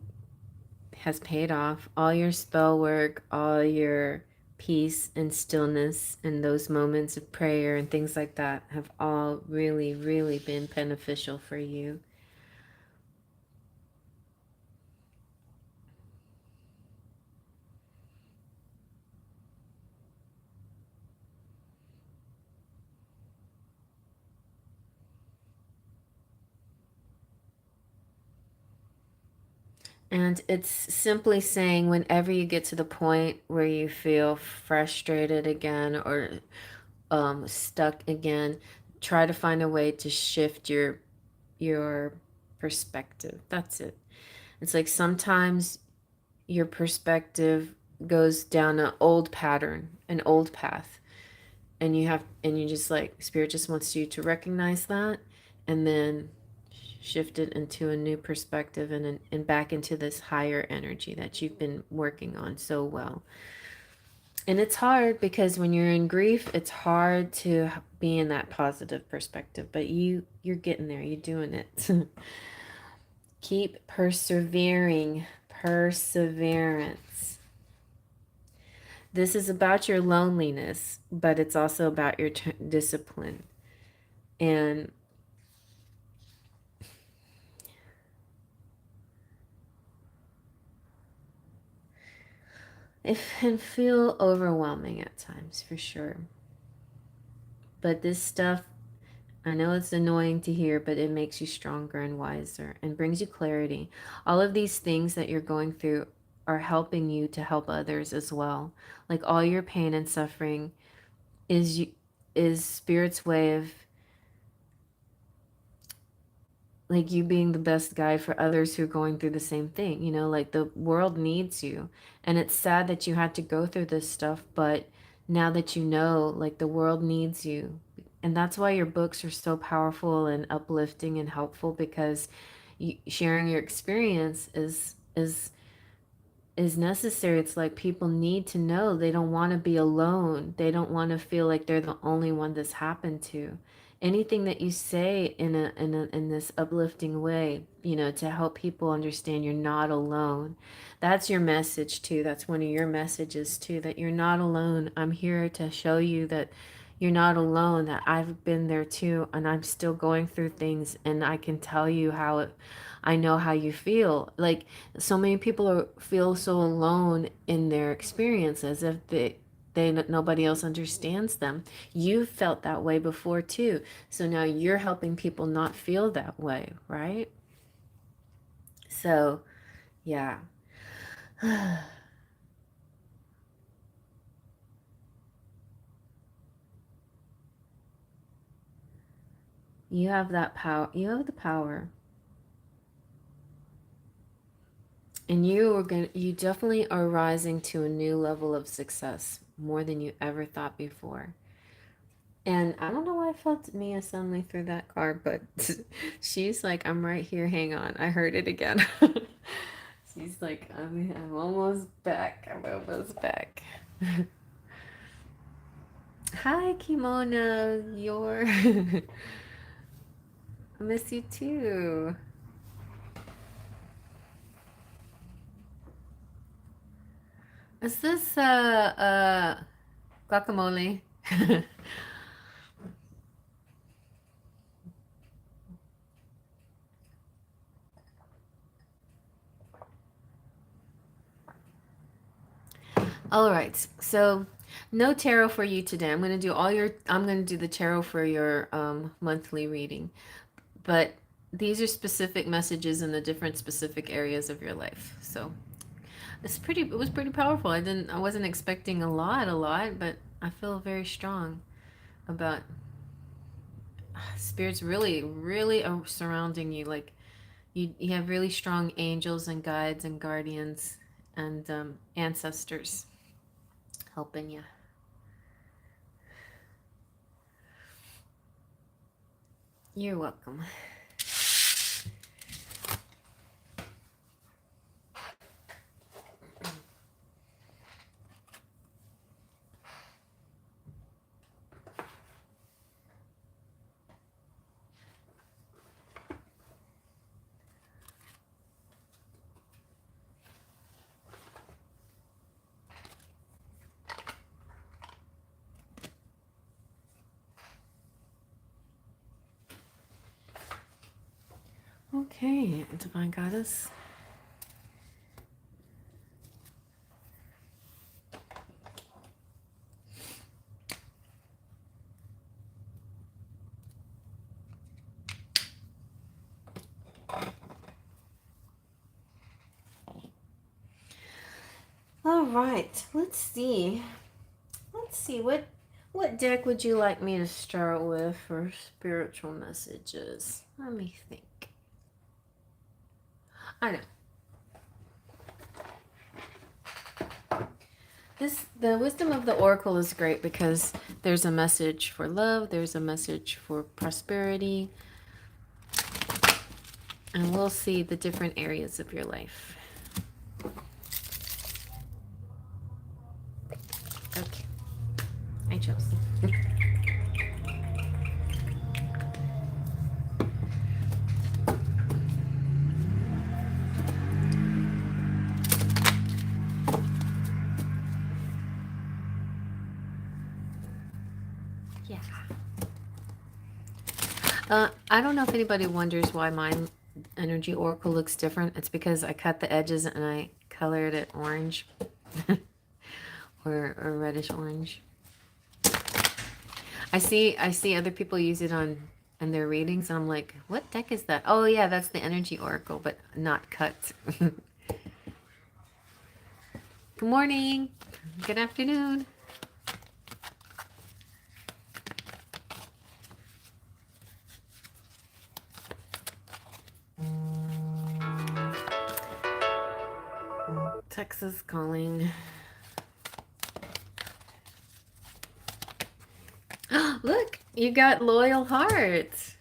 A: has paid off. All your spell work, all your peace and stillness and those moments of prayer and things like that have all really, really been beneficial for you. And it's simply saying whenever you get to the point where you feel frustrated again or stuck again, try to find a way to shift your perspective. That's it. It's like sometimes your perspective goes down an old pattern, an old path, and you just like Spirit just wants you to recognize that and then shift it into a new perspective and back into this higher energy that you've been working on so well. And it's hard because when you're in grief, it's hard to be in that positive perspective, but you're getting there, you're doing it. Keep persevering. Perseverance. This is about your loneliness, but it's also about your discipline. And it can feel overwhelming at times, for sure. But this stuff, I know it's annoying to hear, but it makes you stronger and wiser and brings you clarity. All of these things that you're going through are helping you to help others as well. Like all your pain and suffering is Spirit's way of like you being the best guide for others who are going through the same thing. You know, like the world needs you. And it's sad that you had to go through this stuff, but now that you know, like the world needs you. And that's why your books are so powerful and uplifting and helpful because sharing your experience is necessary. It's like people need to know they don't want to be alone. They don't want to feel like they're the only one this happened to. anything that you say in this uplifting way, you know, to help people understand you're not alone. That's your message too. That's one of your messages too, that you're not alone. I'm here to show you that you're not alone, that I've been there too, and I'm still going through things, and I can tell you how it, I know how you feel. Like, so many people feel so alone in their experience, as if nobody else understands them. You felt that way before too. So now you're helping people not feel that way, right? So, yeah. You have that power. You have the power. And you definitely are rising to a new level of success, more than you ever thought before. And I don't know why I felt Mia suddenly through that card, but she's like, I'm right here, hang on. I heard it again. She's like, I'm almost back. I'm almost back. Hi, Kimona. I miss you too. Is this guacamole? All right. So no tarot for you today. I'm going to do the tarot for your monthly reading. But these are specific messages in the different specific areas of your life. So it was pretty powerful. I wasn't expecting a lot, but I feel very strong about spirits really are surrounding you. Like you have really strong angels and guides and guardians and ancestors helping you. You're welcome. Okay, Divine Goddess. All right, let's see. What deck would you like me to start with for spiritual messages? Let me think. I know. The wisdom of the oracle is great because there's a message for love, there's a message for prosperity, and we'll see the different areas of your life. Okay, I chose. Yeah. I don't know if anybody wonders why mine energy oracle looks different. It's because I cut the edges and I colored it orange or reddish orange. I see other people use it on in their readings and I'm like, what deck is that? Oh yeah, that's the energy oracle, but not cut. Good morning. Good afternoon. Texas calling. Look, you got loyal hearts.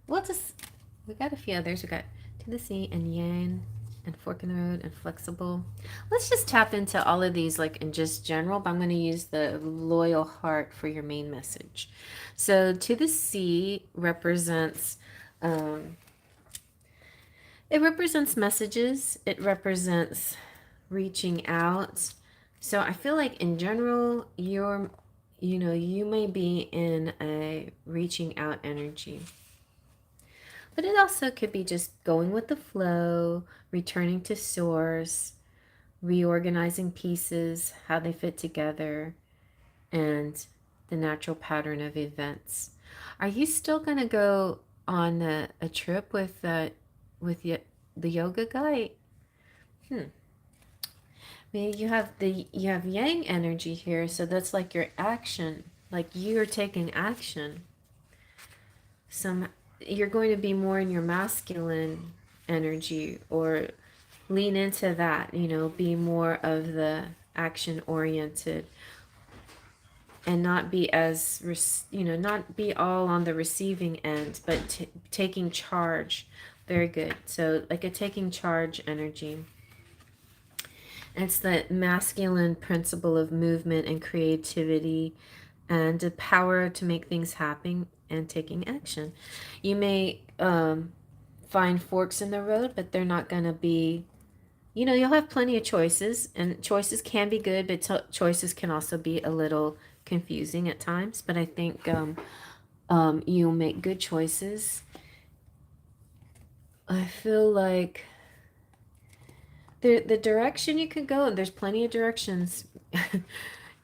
A: We got a few others. We got to the sea and Yan and fork in the road and flexible. Let's just tap into all of these like in just general, but I'm going to use the loyal heart for your main message. So to the sea represents it represents messages. It represents reaching out. So I feel like in general you may be in a reaching out energy. But it also could be just going with the flow, returning to source, reorganizing pieces, how they fit together, and the natural pattern of events. Are you still going to go on a trip with the yoga guy? Hmm. Maybe you have yang energy here, so that's like your action, like you're taking action. You're going to be more in your masculine energy, or lean into that, be more of the action oriented, and not be not be all on the receiving end, but taking charge. Very good. So like a taking charge energy. It's the masculine principle of movement and creativity and the power to make things happen and taking action. You may find forks in the road, but they're not going to be, you'll have plenty of choices, and choices can be good, but choices can also be a little confusing at times. But I think you'll make good choices. I feel like the direction you could go, there's plenty of directions.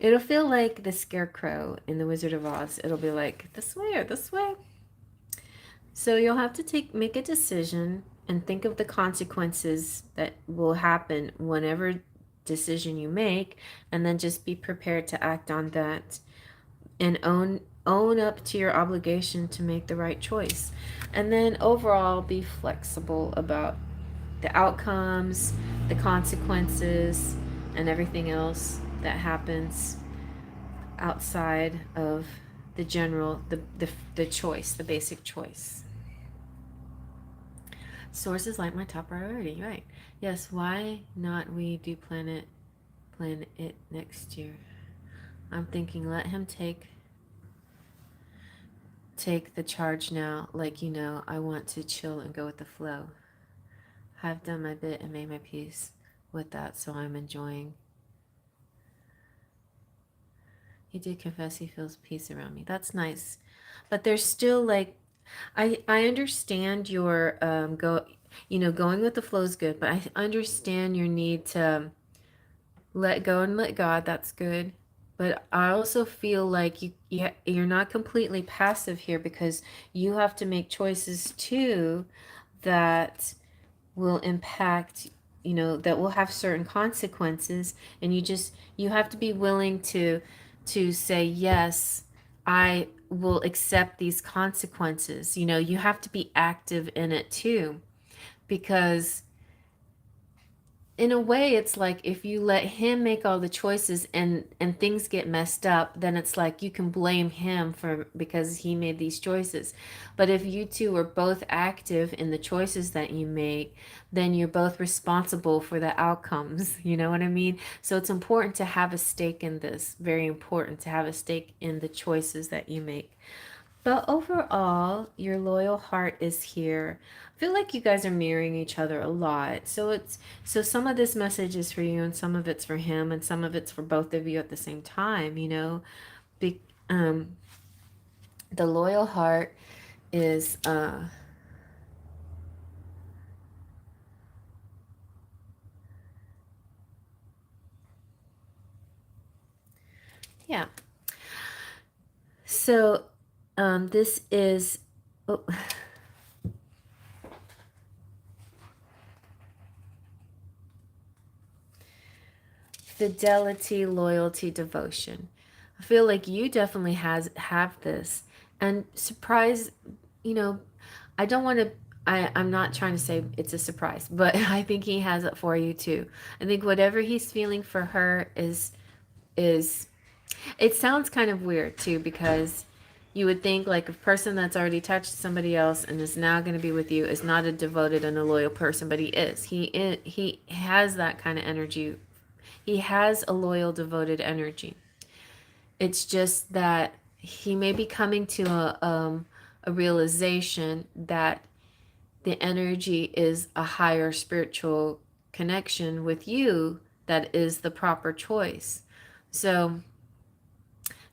A: It'll feel like the scarecrow in the Wizard of Oz. It'll be like this way or this way. So you'll have to make a decision and think of the consequences that will happen whenever decision you make, and then just be prepared to act on that and own up to your obligation to make the right choice. And then overall be flexible about the outcomes, the consequences, and everything else that happens outside of the general, the choice, the basic choice. Source is like my top priority, right? Yes, why not we do plan it next year? I'm thinking let him take the charge now. Like, I want to chill and go with the flow. I've done my bit and made my peace with that, so I'm enjoying. He did confess he feels peace around me. That's nice. But there's still like, I understand your going with the flow is good, but I understand your need to let go and let God. That's good. But I also feel like you're not completely passive here, because you have to make choices too that will impact, that will have certain consequences, and you have to be willing to say, yes, I will accept these consequences. You have to be active in it too, because in a way it's like if you let him make all the choices and things get messed up, then it's like you can blame him for because he made these choices. But if you two are both active in the choices that you make, then you're both responsible for the outcomes. You know what I mean? So it's important to have a stake in this. Very important to have a stake in the choices that you make. But overall, your loyal heart is here. I feel like you guys are mirroring each other a lot. So some of this message is for you and some of it's for him and some of it's for both of you at the same time, Be, um, the loyal heart is yeah. So this is oh, fidelity, loyalty, devotion. I feel like you definitely have this. And surprise, I don't want to I'm not trying to say it's a surprise, but I think he has it for you too. I think whatever he's feeling for her is it sounds kind of weird too, because You would think like a person that's already touched somebody else and is now going to be with you is not a devoted and a loyal person, but he is. He has that kind of energy. He has a loyal, devoted energy. It's just that he may be coming to a realization that the energy is a higher spiritual connection with you that is the proper choice. So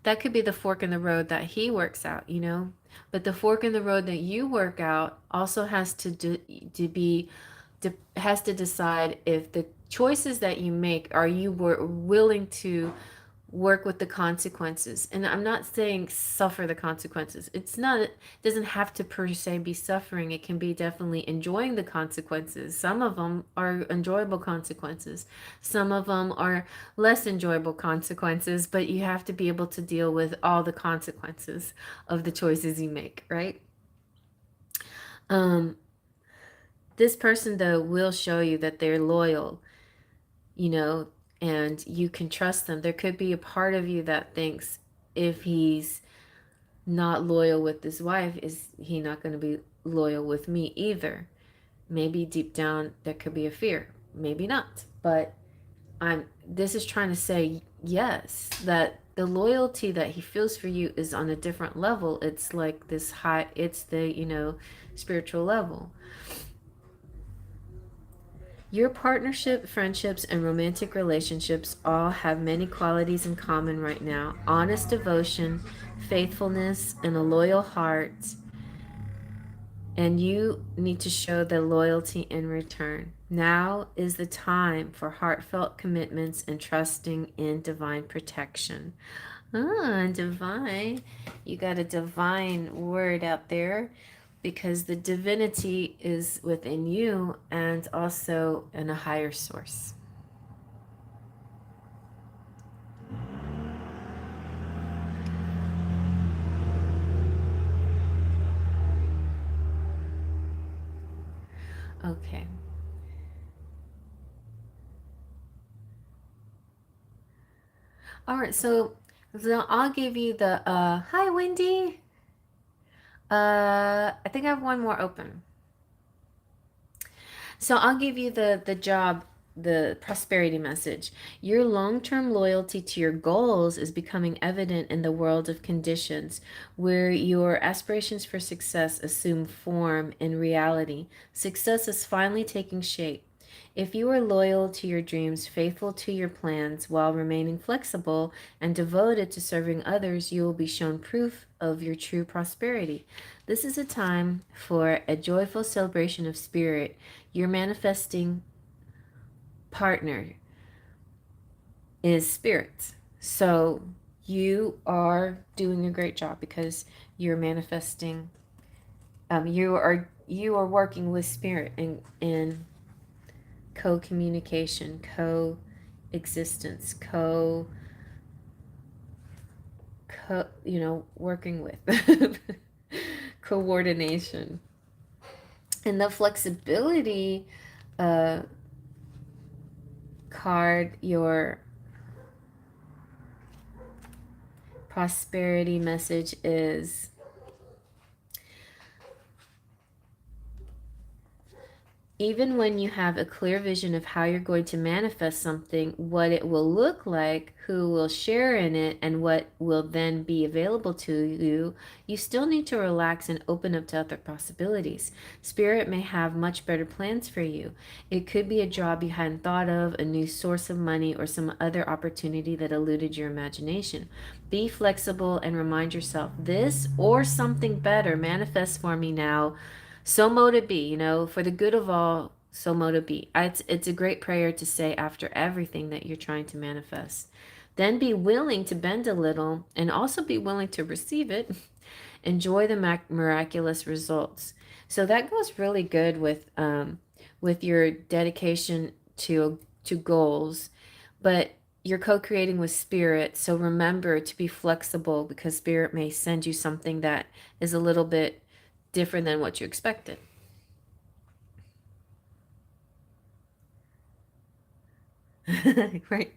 A: that could be the fork in the road that he works out, you know? But the fork in the road that you work out also has has to decide if the choices that you make, are you willing to work with the consequences. And I'm not saying suffer the consequences. It doesn't have to per se be suffering. It can be definitely enjoying the consequences. Some of them are enjoyable consequences. Some of them are less enjoyable consequences, but you have to be able to deal with all the consequences of the choices you make, right? Um, this person though will show you that they're loyal, you know, and you can trust them. There could be a part of you that thinks if he's not loyal with his wife, is he not going to be loyal with me either? Maybe deep down there could be a fear. Maybe not. But this is trying to say yes, that the loyalty that he feels for you is on a different level. It's like this high, it's the, spiritual level. Your partnership, friendships, and romantic relationships all have many qualities in common right now: honest devotion, faithfulness, and a loyal heart. And you need to show the loyalty in return. Now is the time for heartfelt commitments and trusting in divine protection. Ah, divine. You got a divine word out there because the divinity is within you and also in a higher source. Okay. All right, so I'll give you the hi Wendy. I think I have one more open. So I'll give you the job, the prosperity message. Your long-term loyalty to your goals is becoming evident in the world of conditions where your aspirations for success assume form in reality. Success is finally taking shape. If you are loyal to your dreams, faithful to your plans, while remaining flexible and devoted to serving others, you will be shown proof of your true prosperity. This is a time for a joyful celebration of spirit. Your manifesting partner is spirit. So you are doing a great job because you're manifesting. You are working with spirit in co-communication, co-existence, working with coordination. And the flexibility card, your prosperity message is even when you have a clear vision of how you're going to manifest something, what it will look like, who will share in it, and what will then be available to you, you still need to relax and open up to other possibilities. Spirit may have much better plans for you. It could be a job you hadn't thought of, a new source of money, or some other opportunity that eluded your imagination. Be flexible and remind yourself, this or something better manifests for me now. So mote it be, for the good of all, so mote it be. It's a great prayer to say after everything that you're trying to manifest. Then be willing to bend a little and also be willing to receive it. Enjoy the miraculous results. So that goes really good with your dedication to goals, but you're co-creating with spirit. So remember to be flexible because spirit may send you something that is a little bit different than what you expected. Right.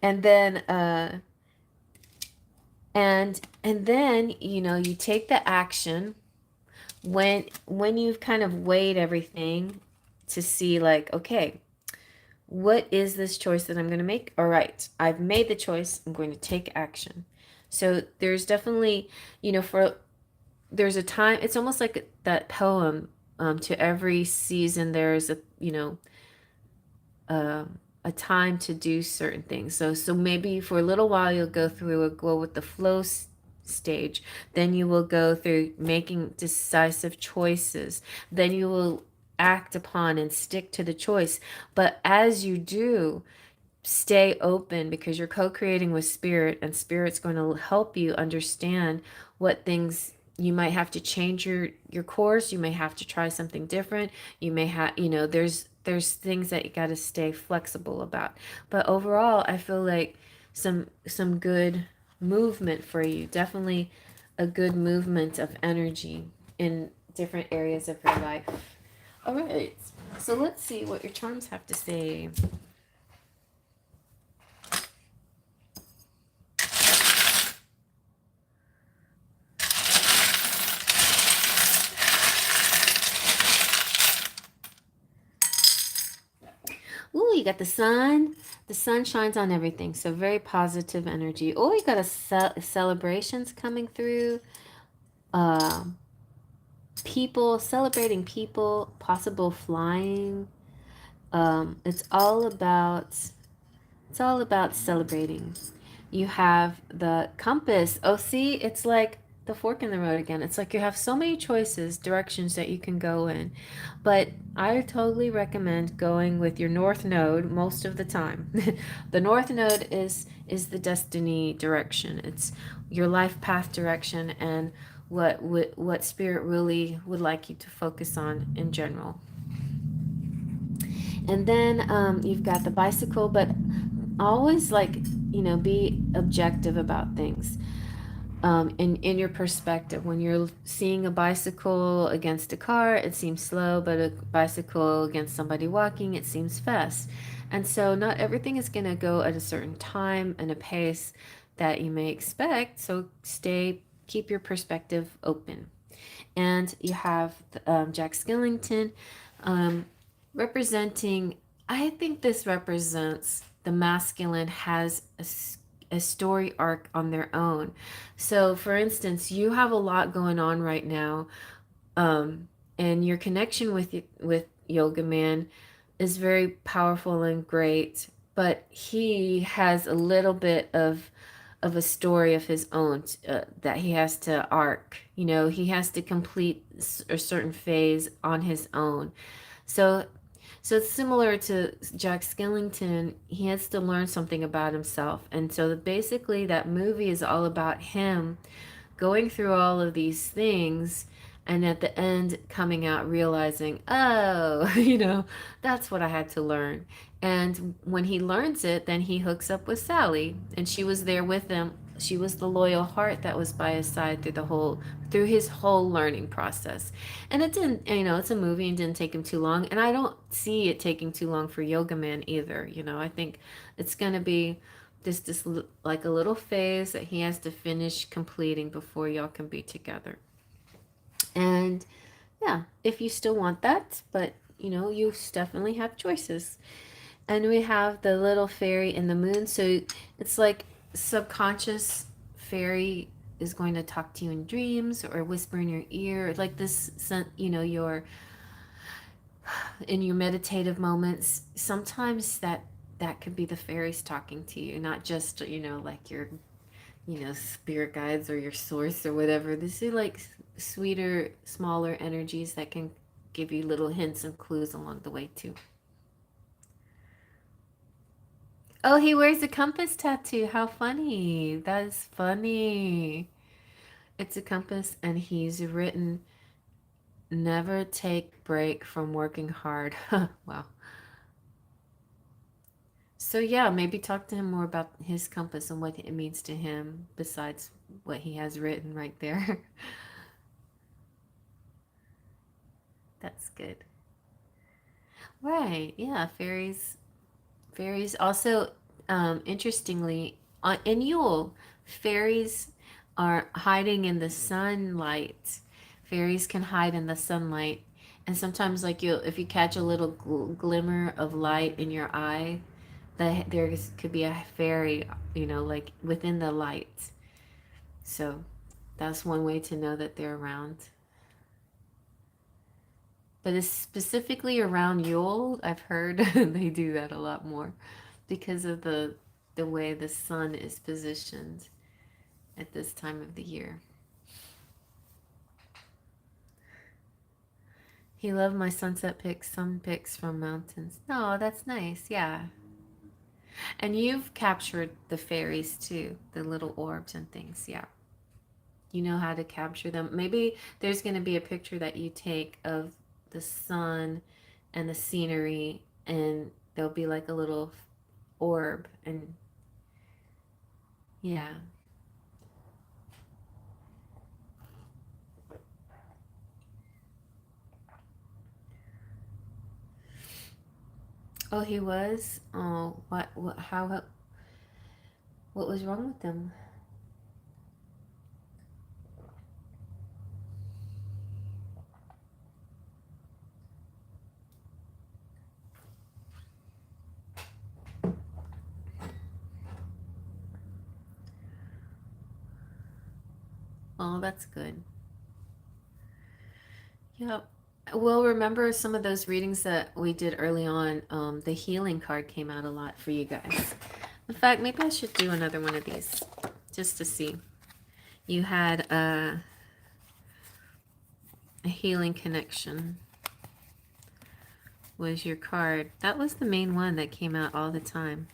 A: And then And then, you know, you take the action when you've kind of weighed everything to see, like, okay, what is this choice that I'm going to make? All right, I've made the choice. I'm going to take action. So there's definitely, you know, there's a time, it's almost like that poem, to every season there's a, you know, a time to do certain things. So maybe for a little while you'll go with the flow stage. Then you will go through making decisive choices. Then you will act upon and stick to the choice. But as you do, stay open, because you're co-creating with spirit, and spirit's going to help you understand what things you might have to change your course. You may have to try something different. You may have, you know, there's things that you got to stay flexible about. But overall, I feel like some good movement for you. Definitely a good movement of energy in different areas of your life. All right, so let's see what your charms have to say. Ooh, you got the sun. The sun shines on everything, so very positive energy. Oh, you got celebrations coming through. Um, People celebrating people, possible flying. It's all about celebrating. You have the compass. Oh, see, it's like the fork in the road again. It's like you have so many choices, directions that you can go in. But I totally recommend going with your north node most of the time. The north node is the destiny direction. It's your life path direction, and what spirit really would like you to focus on in general. And then you've got the bicycle, but always, like, you know, be objective about things, in your perspective. When you're seeing a bicycle against a car, it seems slow, but a bicycle against somebody walking, it seems fast. And so not everything is going to go at a certain time and a pace that you may expect. So keep your perspective open. And you have Jack Skellington, um, representing, I think this represents the masculine has a story arc on their own. So, for instance, you have a lot going on right now, and your connection with Yoga Man is very powerful and great, but he has a little bit of a story of his own, that he has to arc. You know, he has to complete a certain phase on his own. So, so it's similar to Jack Skellington. He has to learn something about himself, and so basically, that movie is all about him going through all of these things, and at the end coming out realizing, oh, you know, that's what I had to learn. And when he learns it, then he hooks up with Sally, and she was there with him. She was the loyal heart that was by his side through his whole learning process. And it didn't, you know, it's a movie and didn't take him too long, and I don't see it taking too long for Yoga Man either. You know, I think it's going to be this like a little phase that he has to finish completing before y'all can be together. And yeah, if you still want that, but you know, you definitely have choices. And we have the little fairy in the moon. So it's like subconscious fairy is going to talk to you in dreams or whisper in your ear, like this, you know, in your meditative moments. Sometimes that could be the fairies talking to you, not just, you know, like your, you know, spirit guides or your source or whatever. This is like sweeter, smaller energies that can give you little hints and clues along the way too. Oh, he wears a compass tattoo. How funny. That is funny. It's a compass, and he's written, never take break from working hard. Wow. So yeah, maybe talk to him more about his compass and what it means to him besides what he has written right there. That's good. Right. Yeah, fairies also, interestingly, in Yule, fairies are hiding in the sunlight. Fairies can hide in the sunlight. And sometimes, like, if you catch a little glimmer of light in your eye, that there could be a fairy, like within the light. So that's one way to know that they're around. But it's specifically around Yule, I've heard they do that a lot more because of the way the sun is positioned at this time of the year. He loved my sunset pics, sun pics from mountains. No, that's nice. Yeah. And you've captured the fairies too, the little orbs and things. Yeah. You know how to capture them. Maybe there's going to be a picture that you take of the sun and the scenery, and there'll be like a little orb. And yeah. Oh, he was? Oh, what was wrong with him? Oh, that's good. Yep. Well, remember some of those readings that we did early on, the healing card came out a lot for you guys. In fact, maybe I should do another one of these just to see. You had a healing connection was your card. That was the main one that came out all the time.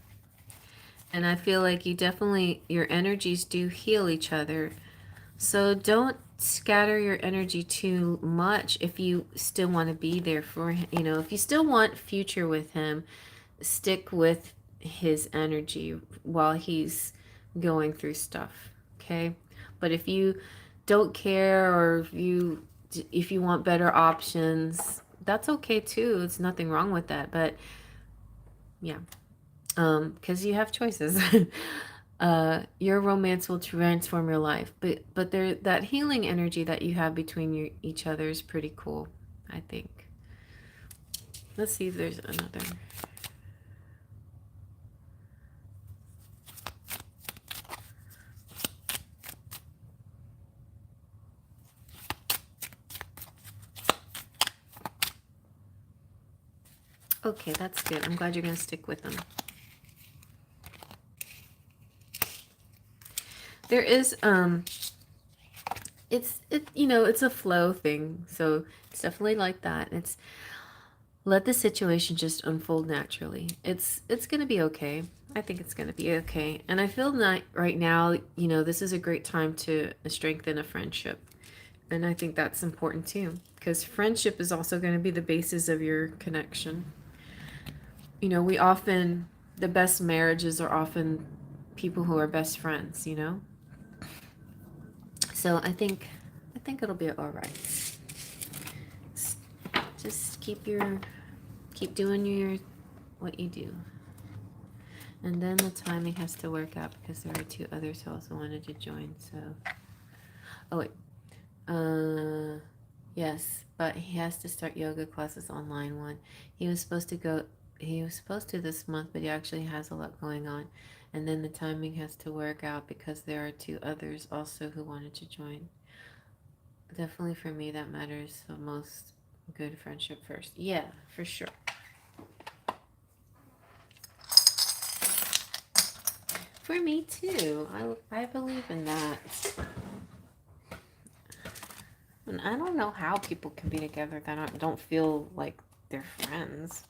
A: And I feel like your energies do heal each other. So don't scatter your energy too much if you still want to be there for him. If you still want future with him, stick with his energy while he's going through stuff. Okay? But if you don't care, or if you want better options, that's okay too. It's nothing wrong with that. But yeah, because you have choices. Your romance will transform your life, but there, that healing energy that you have between each other is pretty cool, I think. Let's see if there's another. Okay, that's good. I'm glad you're going to stick with them. There is it's a flow thing, so it's definitely like that. It's let the situation just unfold naturally. It's gonna be okay. I think it's gonna be okay. And I feel that right now, this is a great time to strengthen a friendship. And I think that's important too, because friendship is also going to be the basis of your connection. The best marriages are often people who are best friends, So I think it'll be all right. Just keep doing what you do. And then the timing has to work out because there are two others who also wanted to join. So, oh wait, yes, but he has to start yoga classes online one. He was supposed to this month, but he actually has a lot going on. And then the timing has to work out because there are two others also who wanted to join. Definitely for me, that matters the most. Good friendship first. Yeah, for sure. For me too. I believe in that. And I don't know how people can be together that don't feel like they're friends.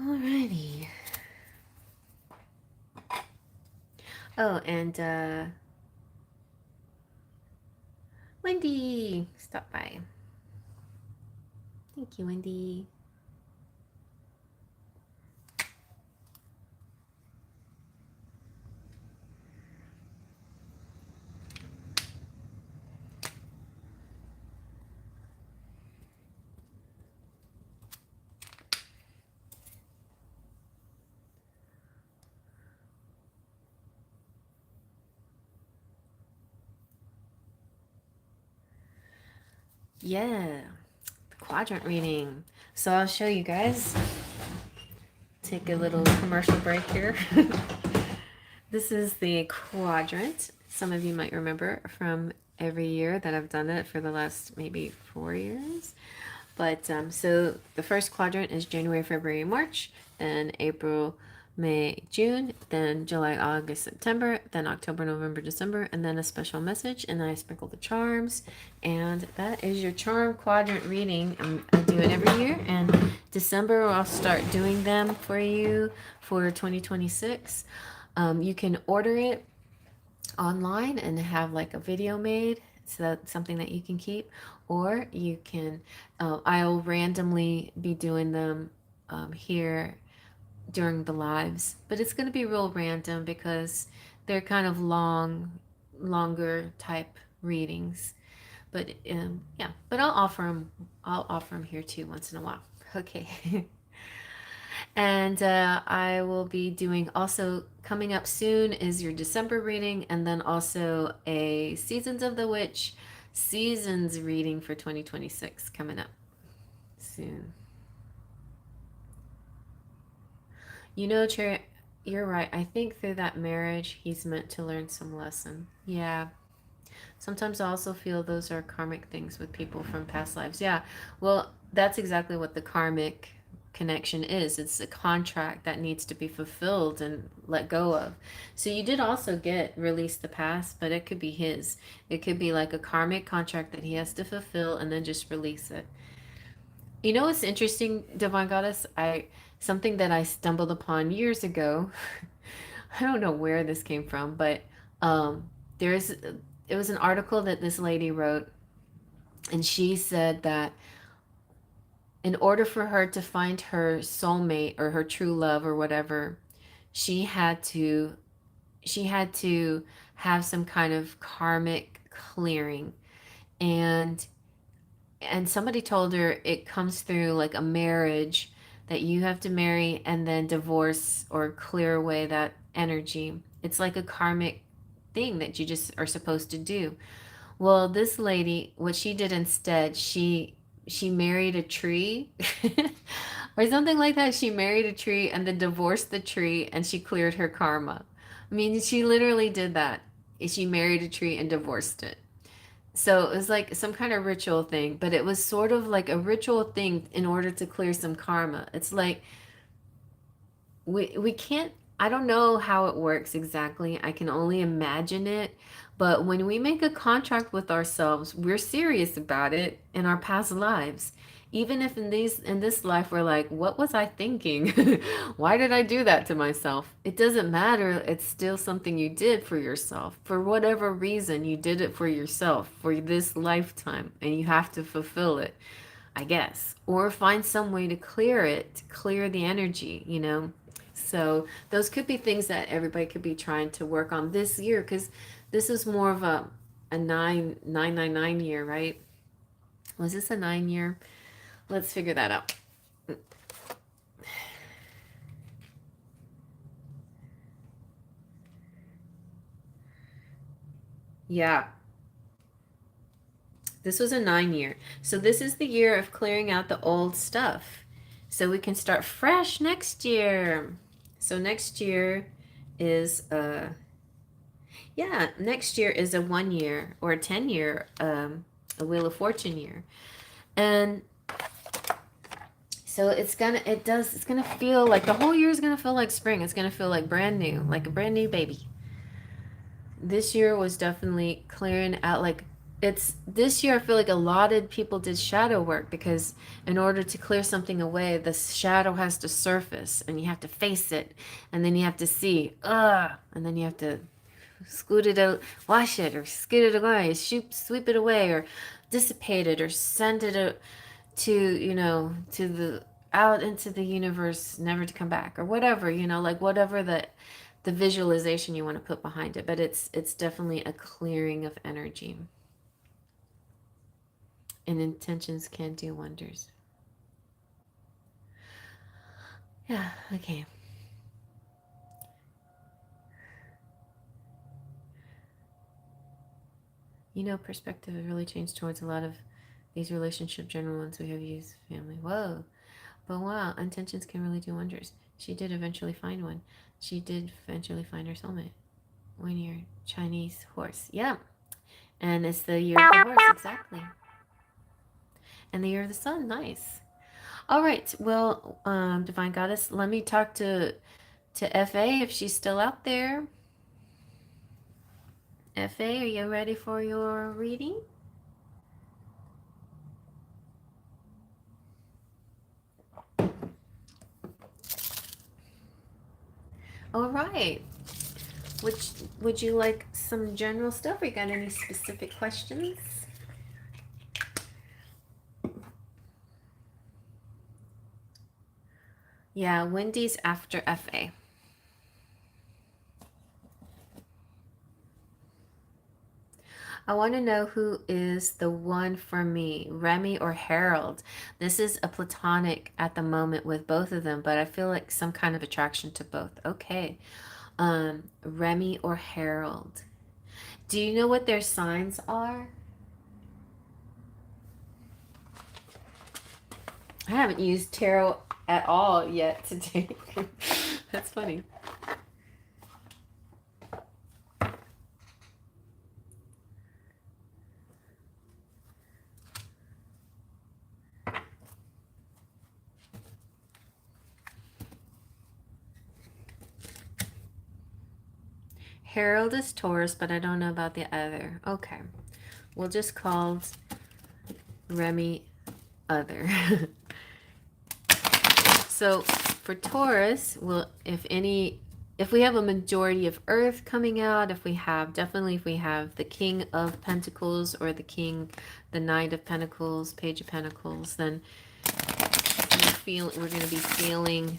A: Alrighty. Oh, and Wendy, stop by. Thank you, Wendy. Yeah, quadrant reading. So I'll show you guys. Take a little commercial break here. This is the quadrant. Some of you might remember from every year that I've done it for the last maybe 4 years. But so the first quadrant is January, February, March, then April, May, June, then July, August, September, then October, November, December, and then a special message, and then I sprinkle the charms. And that is your charm quadrant reading. I do it every year, and December I'll start doing them for you for 2026. You can order it online and have like a video made, so that's something that you can keep, or you can I'll randomly be doing them here during the lives, but it's going to be real random because they're kind of longer type readings. But yeah, but I'll offer them here too once in a while. Okay. And I will be doing also coming up soon is your December reading, and then also a Seasons of the Witch seasons reading for 2026 coming up soon. You know, Cherry, you're right. I think through that marriage, he's meant to learn some lesson. Yeah. Sometimes I also feel those are karmic things with people from past lives. Yeah. Well, that's exactly what the karmic connection is. It's a contract that needs to be fulfilled and let go of. So you did also get release the past, but it could be his. It could be like a karmic contract that he has to fulfill and then just release it. You know what's interesting, Divine Goddess? I something that I stumbled upon years ago. I don't know where this came from, but there's it was an article that this lady wrote, and she said that in order for her to find her soulmate or her true love or whatever, she had to she had to have some kind of karmic clearing. And somebody told her it comes through like a marriage, that you have to marry and then divorce or clear away that energy. It's like a karmic thing that you just are supposed to do. Well, this lady, what she did instead, she married a tree or something like that. She married a tree and then divorced the tree, and she cleared her karma. I mean, she literally did that. She married a tree and divorced it. So it was like some kind of ritual thing, but it was sort of like a ritual thing in order to clear some karma. It's like we can't, I don't know how it works exactly. I can only imagine it. But when we make a contract with ourselves, we're serious about it in our past lives. Even if in this life we're like, what was I thinking? Why did I do that to myself? It doesn't matter. It's still something you did for yourself. For whatever reason, you did it for yourself for this lifetime, and you have to fulfill it, I guess. Or find some way to clear it, to clear the energy, you know? So those could be things that everybody could be trying to work on this year, because this is more of a 999 year, right? Was this a 9 year? Let's figure that out. Yeah, this was a 9 year. So this is the year of clearing out the old stuff, so we can start fresh next year. So next year is next year is a 1 year or a 10 year, a Wheel of Fortune year. And so it's gonna feel like the whole year is gonna feel like spring. It's gonna feel like brand new, like a brand new baby. This year was definitely clearing out, like it's this year I feel like a lot of people did shadow work, because in order to clear something away, the shadow has to surface and you have to face it, and then you have to see, and then you have to scoot it out, wash it or scoot it away, sweep it away, or dissipate it, or send it out to, to the out into the universe, never to come back, or whatever, like whatever the visualization you want to put behind it. But it's definitely a clearing of energy, and intentions can do wonders. Yeah, okay. Perspective has really changed towards a lot of These relationship general ones we have used family. Whoa. But wow, intentions can really do wonders. She did eventually find one. She did eventually find her soulmate. 1 year. Chinese horse. Yeah. And it's the year of the horse, exactly. And the year of the sun. Nice. All right. Well, Divine Goddess, let me talk to FA if she's still out there. FA, are you ready for your reading? All right. Would you like some general stuff? Or you got any specific questions? Yeah, Wendy's after FA. I want to know who is the one for me, Remy or Harold. This is a platonic at the moment with both of them, but I feel like some kind of attraction to both. Okay. Remy or Harold. Do you know what their signs are? I haven't used tarot at all yet today. That's funny. Harold is Taurus, but I don't know about the other. Okay. We'll just call Remy other. So for Taurus, if we have a majority of Earth coming out, if we have the King of Pentacles or the Knight of Pentacles, Page of Pentacles, then we're going to be feeling,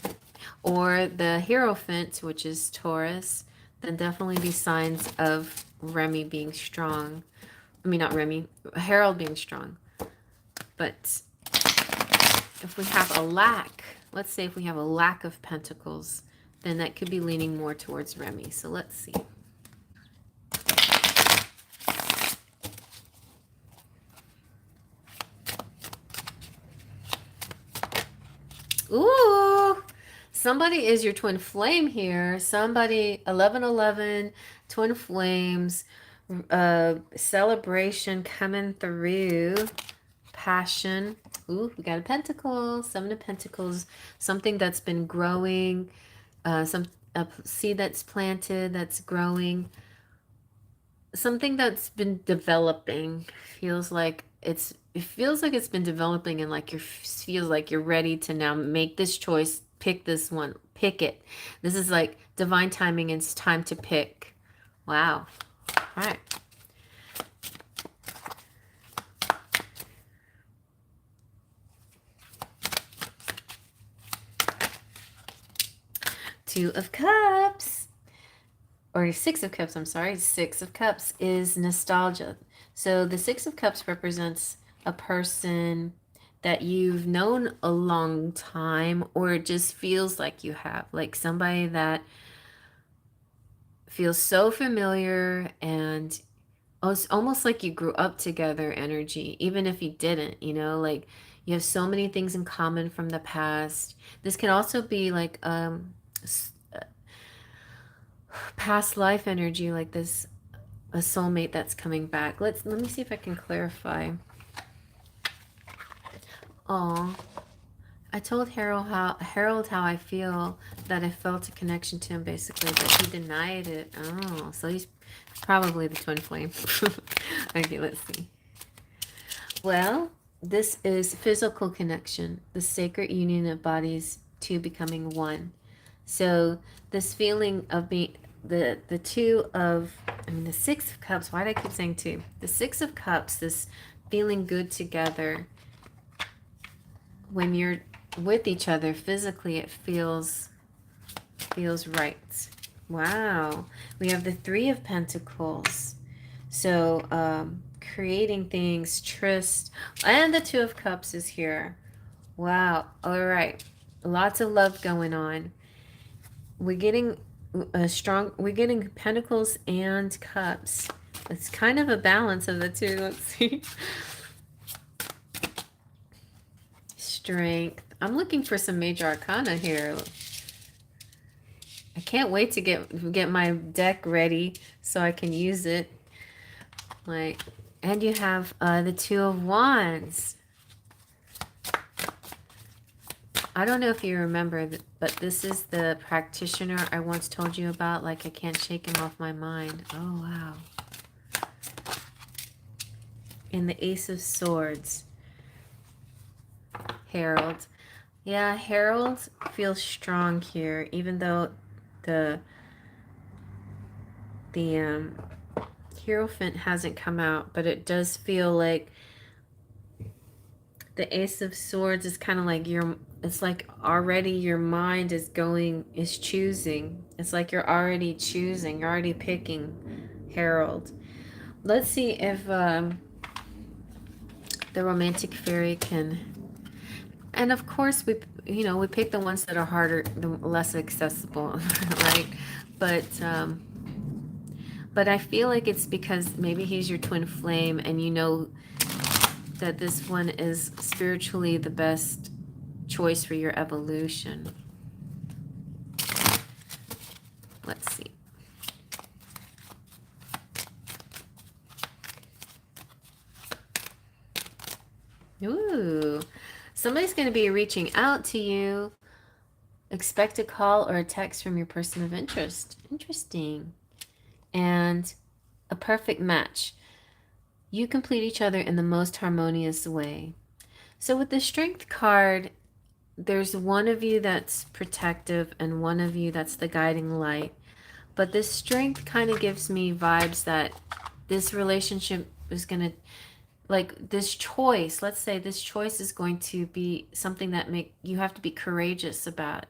A: or the Hierophant, which is Taurus, then definitely be signs of Remy being strong. I mean, not Remy, Harold being strong. But if we have a lack, let's say if we have a lack of pentacles, then that could be leaning more towards Remy. So let's see. Ooh, somebody is your twin flame here. Somebody, 1111, twin flames, celebration coming through, passion. Ooh, we got a pentacle, 7 of pentacles, something that's been growing, a seed that's planted, that's growing, something that's been developing. It feels like it's been developing, and like feels like you're ready to now make this choice, pick this one, pick it. This is like divine timing, and it's time to pick. Wow. All right. Two of Cups, or 6 of Cups, I'm sorry. 6 of Cups is nostalgia. So the 6 of Cups represents a person that you've known a long time, or it just feels like you have, like somebody that feels so familiar, and it's almost like you grew up together energy, even if you didn't, like you have so many things in common from the past. This can also be like past life energy, like this, a soulmate that's coming back. Let me see if I can clarify. Oh, I told Harold how I feel, that I felt a connection to him basically, but he denied it. Oh, so he's probably the twin flame. Okay, let's see. Well, this is physical connection, the sacred union of bodies two becoming one. So this feeling of being the 6 of Cups, why do I keep saying 2? The 6 of Cups, this feeling good together. When you're with each other physically, it feels right. Wow. We have the 3 of Pentacles. So creating things, tryst, and the 2 of Cups is here. Wow. All right. Lots of love going on. We're getting Pentacles and Cups. It's kind of a balance of the two. Let's see. strength. I'm looking for some major arcana here. I can't wait to get my deck ready so I can use it. Like, and you have the Two of Wands. I don't know if you remember, but this is the practitioner I once told you about. Like, I can't shake him off my mind. Oh, wow. And the Ace of Swords. Harold. Yeah, Harold feels strong here, even though the Hierophant hasn't come out, but it does feel like the Ace of Swords is kind of like it's like already your mind is choosing. It's like you're already choosing, you're already picking Harold. Let's see if the romantic fairy can, and of course we pick the ones that are harder, the less accessible, right? But I feel like it's because maybe he's your twin flame and you know that this one is spiritually the best choice for your evolution. Let's see. Ooh, somebody's going to be reaching out to you. Expect a call or a text from your person of interest. Interesting. And a perfect match. You complete each other in the most harmonious way. So with the Strength card, there's one of you that's protective and one of you that's the guiding light. But this Strength kind of gives me vibes that this relationship is going to, like this choice, let's say this choice is going to be something that you have to be courageous about,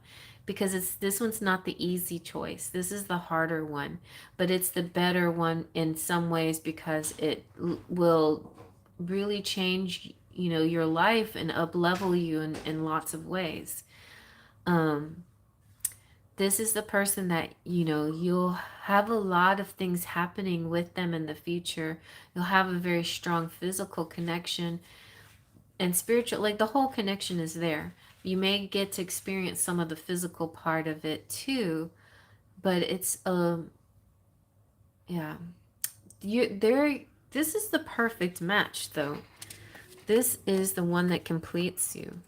A: because this one's not the easy choice. This is the harder one, but it's the better one in some ways because it will really change, your life and up level you in lots of ways. This is the person that, you'll have a lot of things happening with them in the future. You'll have a very strong physical connection and spiritual, like the whole connection is there. You may get to experience some of the physical part of it too, but it's, yeah. This is the perfect match though. This is the one that completes you.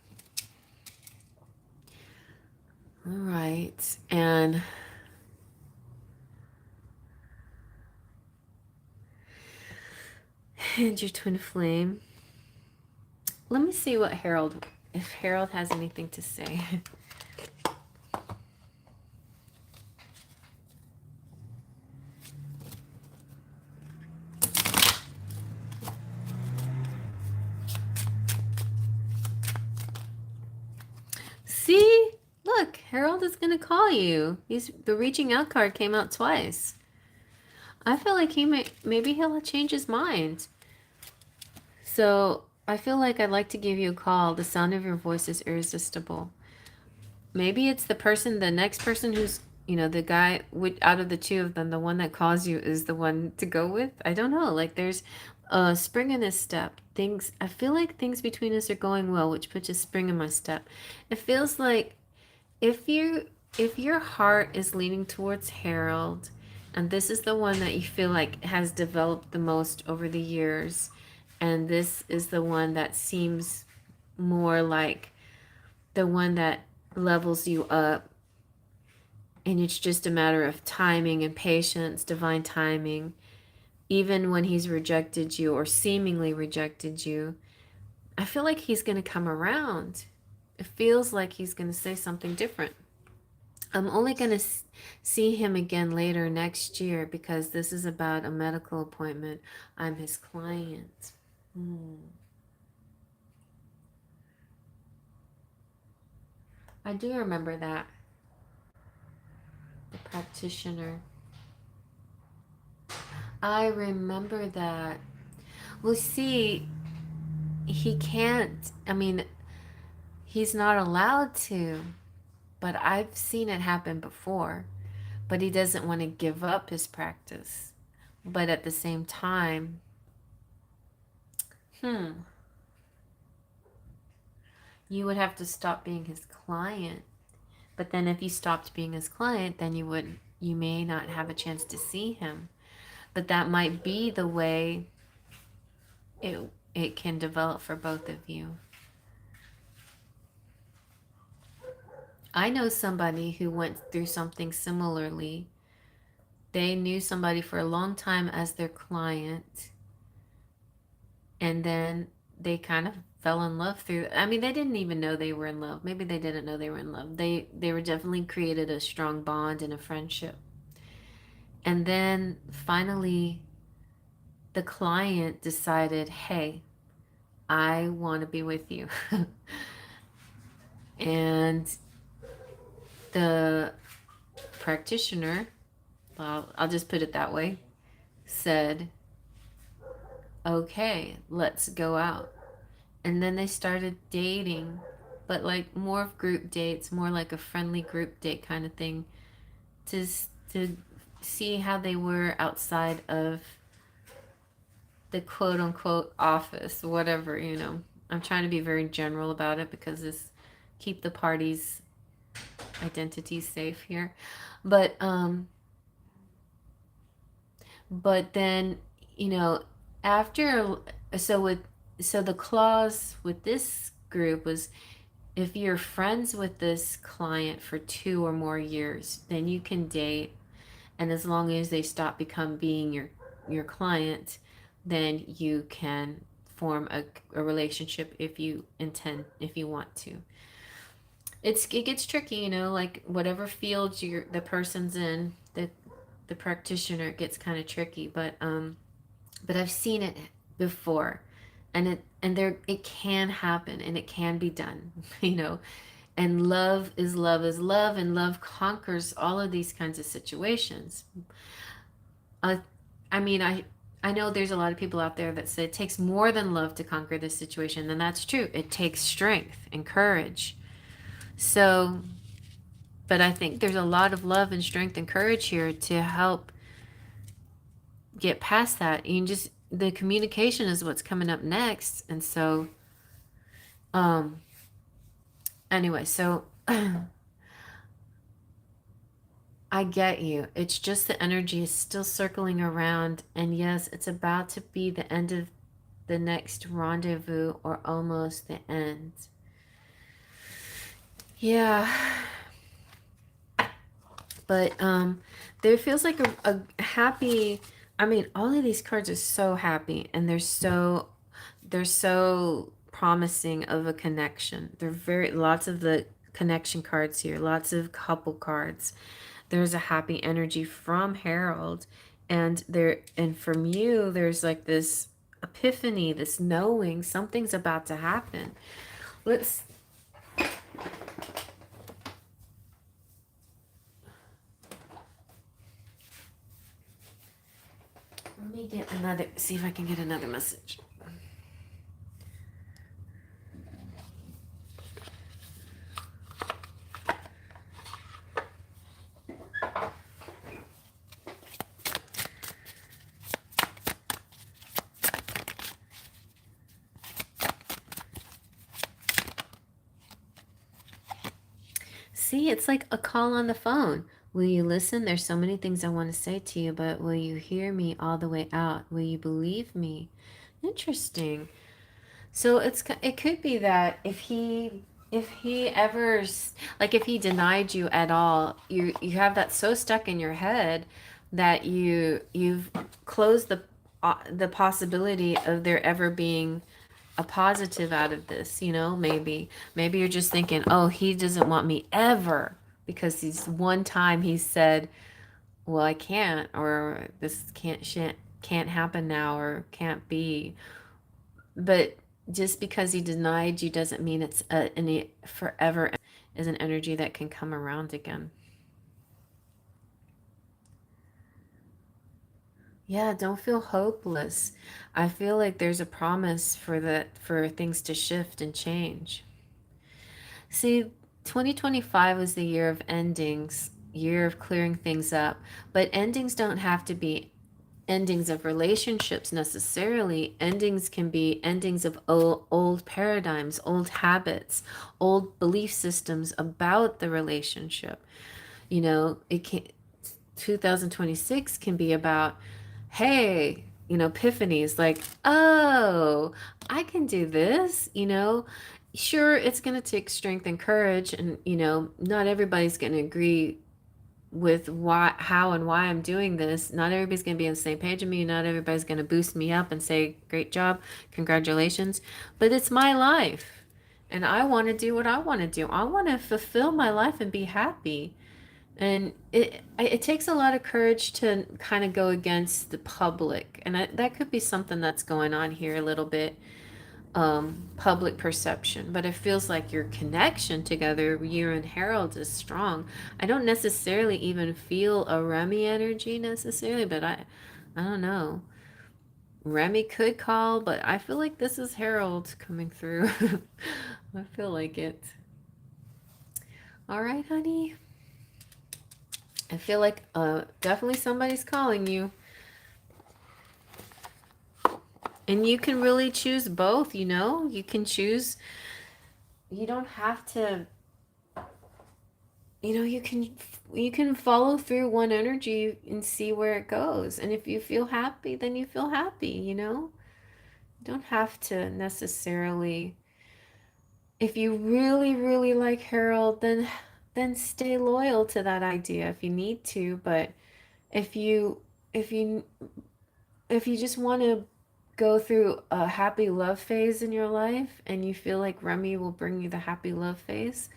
A: All right. And your twin flame. Let me see if Harold has anything to say. See? Look, Harold is going to call you. The reaching out card came out twice. I feel like maybe he'll change his mind. So I feel like I'd like to give you a call. The sound of your voice is irresistible. Maybe it's the next person who's, the guy out of the two of them, the one that calls you is the one to go with. I don't know. Like there's a spring in his step. I feel like things between us are going well, which puts a spring in my step. It feels like if your heart is leaning towards Harold, and this is the one that you feel like has developed the most over the years, and this is the one that seems more like the one that levels you up, and it's just a matter of timing and patience, divine timing. Even when he's rejected you or seemingly rejected you, I feel like he's going to come around. It feels like he's going to say something different. I'm only going to see him again later next year because this is about a medical appointment. I'm his client. I do remember that. The practitioner. I remember that. Well, see, he can't, he's not allowed to, but I've seen it happen before. But he doesn't want to give up his practice. But at the same time, You would have to stop being his client. But then if you stopped being his client, then you may not have a chance to see him. But that might be the way it it can develop for both of you. I know somebody who went through something similarly. They knew somebody for a long time as their client, and then they kind of fell in love through, I mean, they didn't even know they were in love. Maybe they didn't know they were in love. They were definitely created a strong bond and a friendship. And then finally the client decided, "Hey, I want to be with you." And the practitioner, well, I'll just put it that way, said, "Okay, let's go out." And then they started dating, but like more of group dates, more like a friendly group date kind of thing, to to see how they were outside of the quote unquote office, whatever, you know. I'm trying to be very general about it because this keep the parties' identities safe here. But but then, you know, after, so with, so the clause with this group was, if you're friends with this client for 2 or more years, then you can date, and as long as they stop being your client, then you can form a relationship if you intend, if you want to. It gets tricky, you know, like whatever field the person's in, the practitioner, it gets kind of tricky, but I've seen it before, and it can happen and it can be done, you know. And love is love is love, and love conquers all of these kinds of situations. uh, I mean, I know there's a lot of people out there that say it takes more than love to conquer this situation, and that's true. It takes strength and courage. So, but I think there's a lot of love and strength and courage here to help get past that. You can just, the communication is what's coming up next. And so um anyway, so I get you. It's just the energy is still circling around, and yes, it's about to be the end of the next rendezvous, or almost the end. Yeah. But there feels like a happy, I mean, all of these cards are so happy, and they're so promising of a connection. They're very, lots of the connection cards here, lots of couple cards. There's a happy energy from Harold, and from you there's like this epiphany, this knowing something's about to happen. Let's Let me get another, see if I can get another message. See, it's like a call on the phone. Will you listen? There's so many things I want to say to you, but will you hear me all the way out? Will you believe me? Interesting. So it could be that if he ever like if he denied you at all, you have that so stuck in your head that you've closed the possibility of there ever being a positive out of this, you know. Maybe you're just thinking, oh, he doesn't want me ever, because he's one time he said, well, I can't, or this can't happen now, or can't be. But just because he denied you doesn't mean it's any forever, is an energy that can come around again. Yeah, don't feel hopeless. I feel like there's a promise for things to shift and change. See, 2025 was the year of endings, year of clearing things up, but endings don't have to be endings of relationships necessarily. Endings can be endings of old paradigms, old habits, old belief systems about the relationship. You know, it can 2026 can be about, hey, you know, epiphanies like, oh, I can do this, you know. Sure, it's going to take strength and courage, and, you know, not everybody's going to agree with why, how, and why I'm doing this. Not everybody's going to be on the same page with me. Not everybody's going to boost me up and say, great job, congratulations. But it's my life. And I want to do what I want to do. I want to fulfill my life and be happy. And it takes a lot of courage to kind of go against the public. And that could be something that's going on here a little bit, public perception, but it feels like your connection together, you and Harold, is strong. I don't necessarily even feel a Remy energy necessarily, but I don't know. Remy could call, but I feel like this is Harold coming through. I feel like it. All right, honey. I feel like definitely somebody's calling you. And you can really choose both, you know? You can choose, you don't have to, you know, you can follow through one energy and see where it goes. And if you feel happy, then you feel happy, you know? You don't have to necessarily, if you really really like Harold, then stay loyal to that idea if you need to, but if you if you if you just want to go through a happy love phase in your life and you feel like Remy will bring you the happy love phase,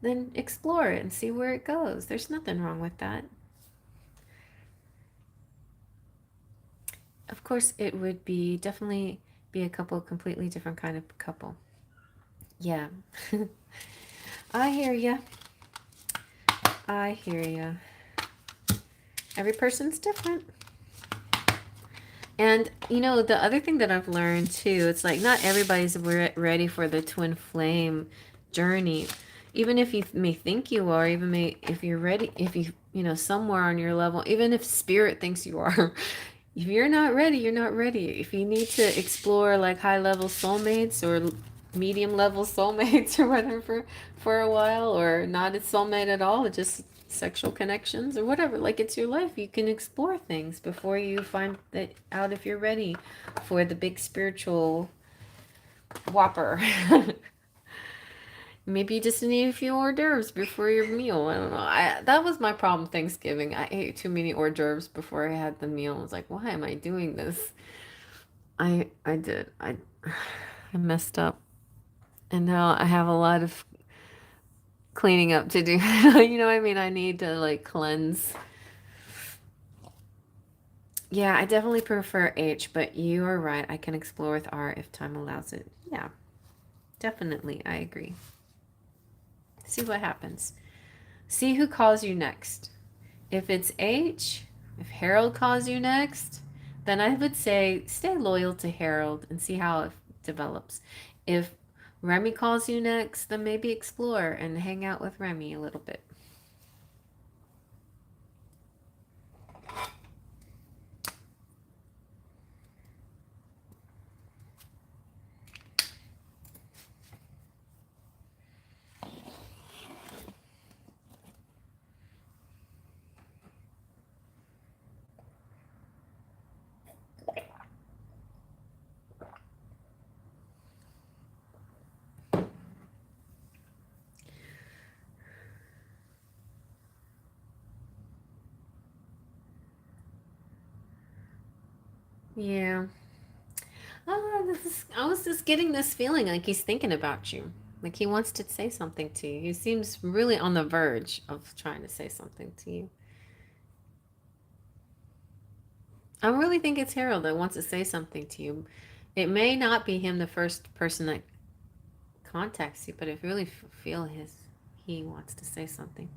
A: then explore it and see where it goes. There's nothing wrong with that. Of course, it would be definitely be a couple completely different kind of couple. Yeah. I hear ya. I hear ya. Every person's different. And, you know, the other thing that I've learned too, it's like not everybody's ready for the twin flame journey. Even if you may think you are, even if you're ready, if you know, somewhere on your level, even if spirit thinks you are, if you're not ready, you're not ready. If you need to explore like high level soulmates or medium level soulmates or whatever for a while, or not a soulmate at all, just sexual connections or whatever, like it's your life, you can explore things before you find that out if you're ready for the big spiritual whopper. Maybe you just need a few hors d'oeuvres before your meal. I don't know. That was my problem Thanksgiving. I ate too many hors d'oeuvres before I had the meal. I was like, why am I doing this? I did. I messed up. And now I have a lot of cleaning up to do. You know what I mean? I need to like cleanse. Yeah, I definitely prefer H, but you are right. I can explore with R if time allows it. Yeah, definitely. I agree. See what happens. See who calls you next. If it's H, if Harold calls you next, then I would say stay loyal to Harold and see how it develops. If Remy calls you next, then maybe explore and hang out with Remy a little bit. Yeah. I was just getting this feeling like he's thinking about you. Like he wants to say something to you. He seems really on the verge of trying to say something to you. I really think it's Harold that wants to say something to you. It may not be him, the first person that contacts you, but I really feel he wants to say something.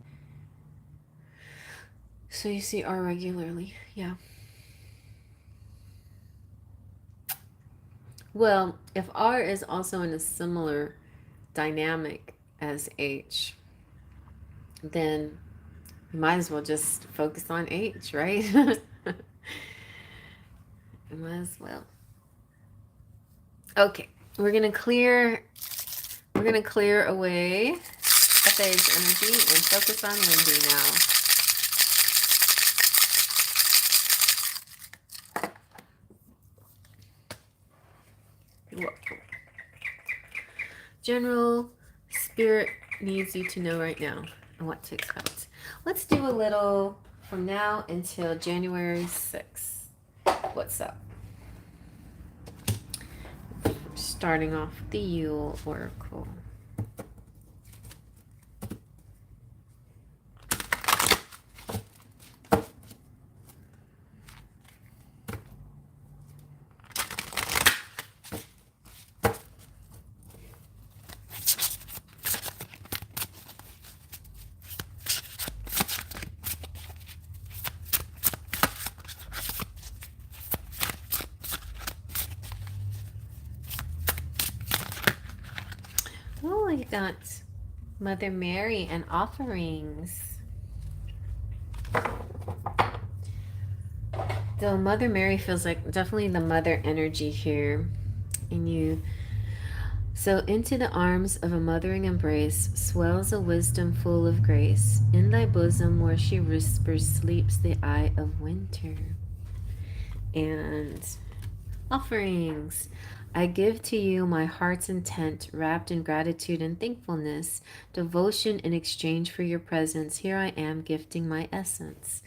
A: So you see R regularly, yeah. Well, if R is also in a similar dynamic as H, then you might as well just focus on H, right? I might as well. Okay, we're gonna clear away FA's energy and focus on Wendy now. Whoa. General Spirit needs you to know right now and what to expect. Let's do a little from now until January 6th. What's up? Starting off the Yule Oracle. Oh, I got Mother Mary and offerings. Though Mother Mary feels like definitely the mother energy here in you. So into the arms of a mothering embrace swells a wisdom full of grace. In thy bosom where she whispers sleeps the eye of winter. And offerings. I give to you my heart's intent, wrapped in gratitude and thankfulness, devotion in exchange for your presence. Here I am gifting my essence.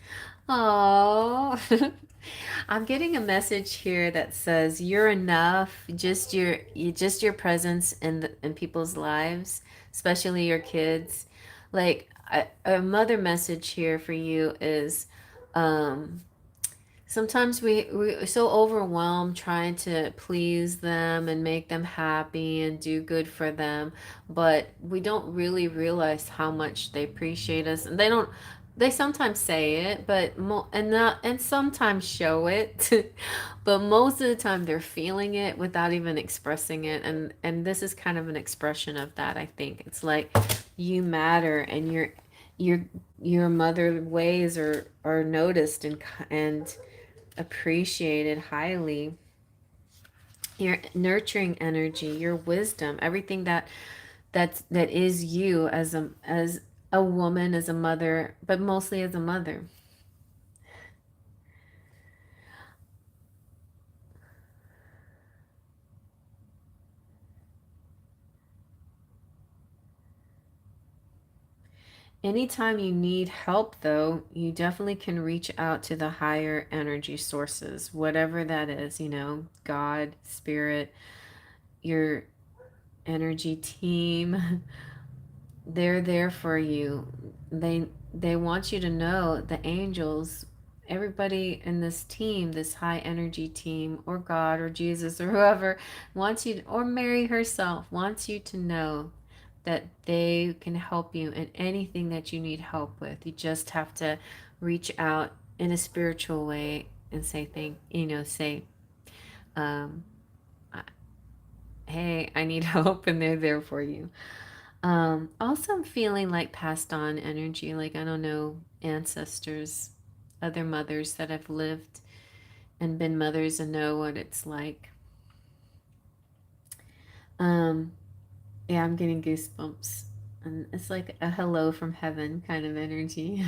A: Oh, I'm getting a message here that says you're enough. Just your presence in people's lives, especially your kids. Like a mother message here for you is, um, sometimes we're so overwhelmed trying to please them and make them happy and do good for them, but we don't really realize how much they appreciate us. And they sometimes say it, but and sometimes show it, but most of the time they're feeling it without even expressing it. And this is kind of an expression of that, I think. It's like you matter, and your your mother ways are noticed and appreciated highly. Your nurturing energy, your wisdom, everything that is you as a woman, as a mother, but mostly as a mother. Anytime you need help, though, you definitely can reach out to the higher energy sources, whatever that is, God, spirit, your energy team. They're there for you. They want you to know, the angels, everybody in this team, this high energy team, or God or Jesus or whoever wants you to, or Mary herself wants you to know that they can help you in anything that you need help with. You just have to reach out in a spiritual way and say, um, hey, I need help, and they're there for you. Also, I'm feeling like passed on energy, like, I don't know, ancestors, other mothers that have lived and been mothers and know what it's like. Um, yeah, I'm getting goosebumps. And it's like a hello from heaven kind of energy.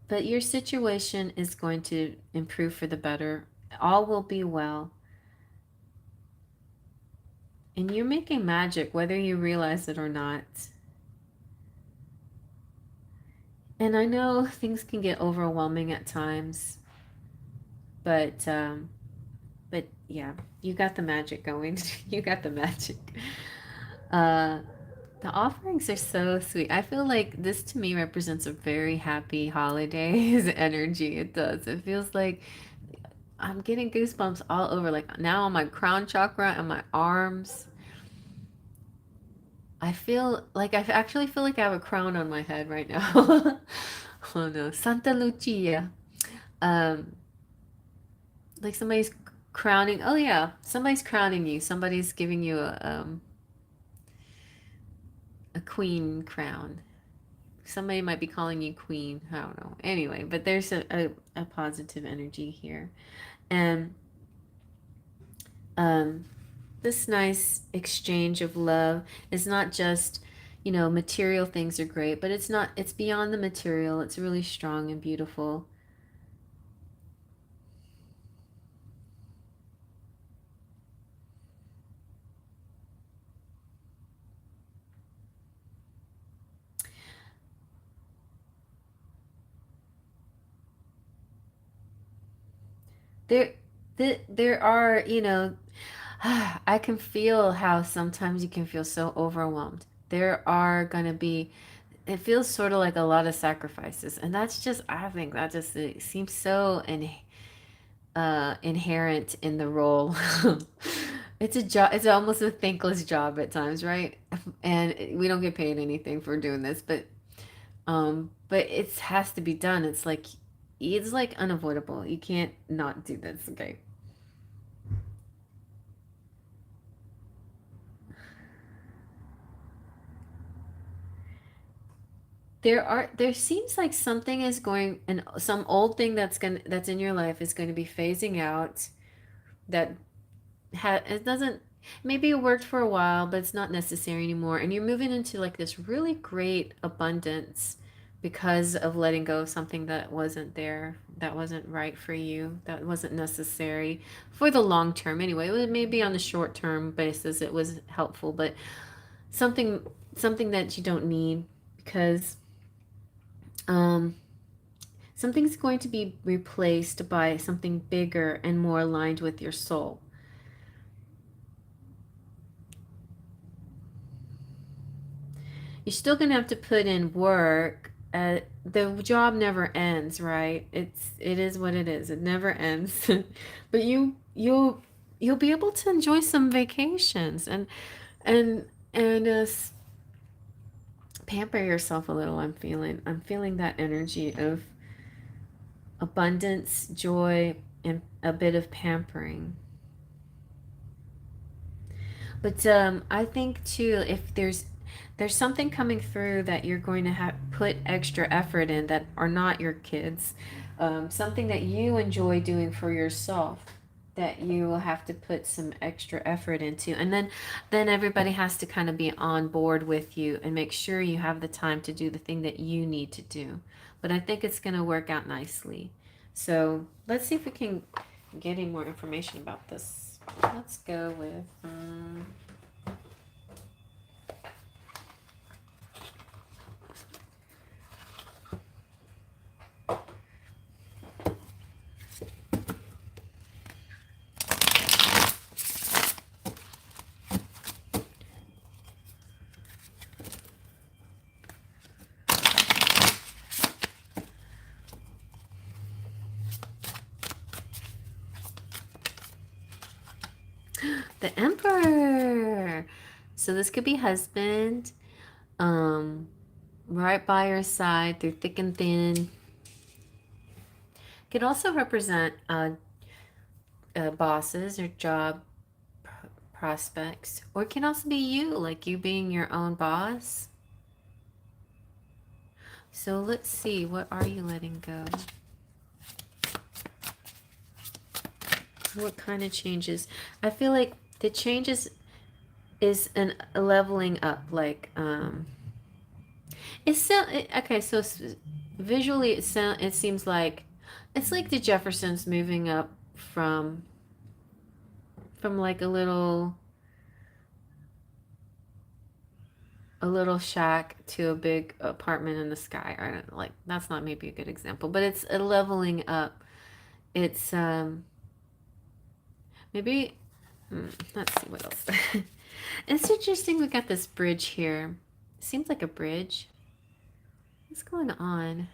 A: But your situation is going to improve for the better. All will be well. And you're making magic, whether you realize it or not. And I know things can get overwhelming at times, but yeah, you got the magic going. You got the magic. Uh, the offerings are so sweet. I feel like this to me represents a very happy holidays energy. It does. It feels like I'm getting goosebumps all over. Like now on my crown chakra and my arms. I feel like I actually feel like I have a crown on my head right now. Oh no, Santa Lucia. Um, like somebody's crowning. Oh yeah, somebody's crowning you. Somebody's giving you a queen crown. somebody might be calling you queen. I don't know. Anyway, but there's a positive energy here. And um, this nice exchange of love is not just, you know, material things are great, but it's not, it's beyond the material. It's really strong and beautiful. There, there are, you know, I can feel how sometimes you can feel so overwhelmed. There are going to be, it feels sort of like a lot of sacrifices. And that's just, I think that just it seems so inherent in the role. It's a job, it's almost a thankless job at times, right? And we don't get paid anything for doing this, but it has to be done. It's like unavoidable. You can't not do this, okay? There seems like something is going, and some old thing that's in your life is going to be phasing out. That it doesn't, maybe it worked for a while, but it's not necessary anymore, and you're moving into like this really great abundance because of letting go of something that wasn't there, that wasn't right for you, that wasn't necessary for the long term anyway. It was maybe on the short term basis it was helpful, but something something that you don't need because um something's going to be replaced by something bigger and more aligned with your soul. You're still going to have to put in work. The job never ends, right? It is what it is. It never ends. But you'll be able to enjoy some vacations and and pamper yourself a little. I'm feeling that energy of abundance, joy, and a bit of pampering. But I think too, if there's something coming through that you're going to have put extra effort in that are not your kids, something that you enjoy doing for yourself that you will have to put some extra effort into, and then everybody has to kind of be on board with you and make sure you have the time to do the thing that you need to do. But I think it's going to work out nicely. So let's see if we can get any more information about this. Let's go with the Emperor. So this could be husband, um, right by your side through thick and thin. Could also represent bosses or job prospects, or it can also be you, like you being your own boss. So let's see, what are you letting go? What kind of changes? I feel like the changes is a leveling up, like it's so okay. So visually, it seems like it's like the Jeffersons moving up from like a little shack to a big apartment in the sky. I don't know, like that's not maybe a good example, but it's a leveling up. It's maybe let's see what else. It's interesting we got this bridge here. Seems like a bridge. What's going on?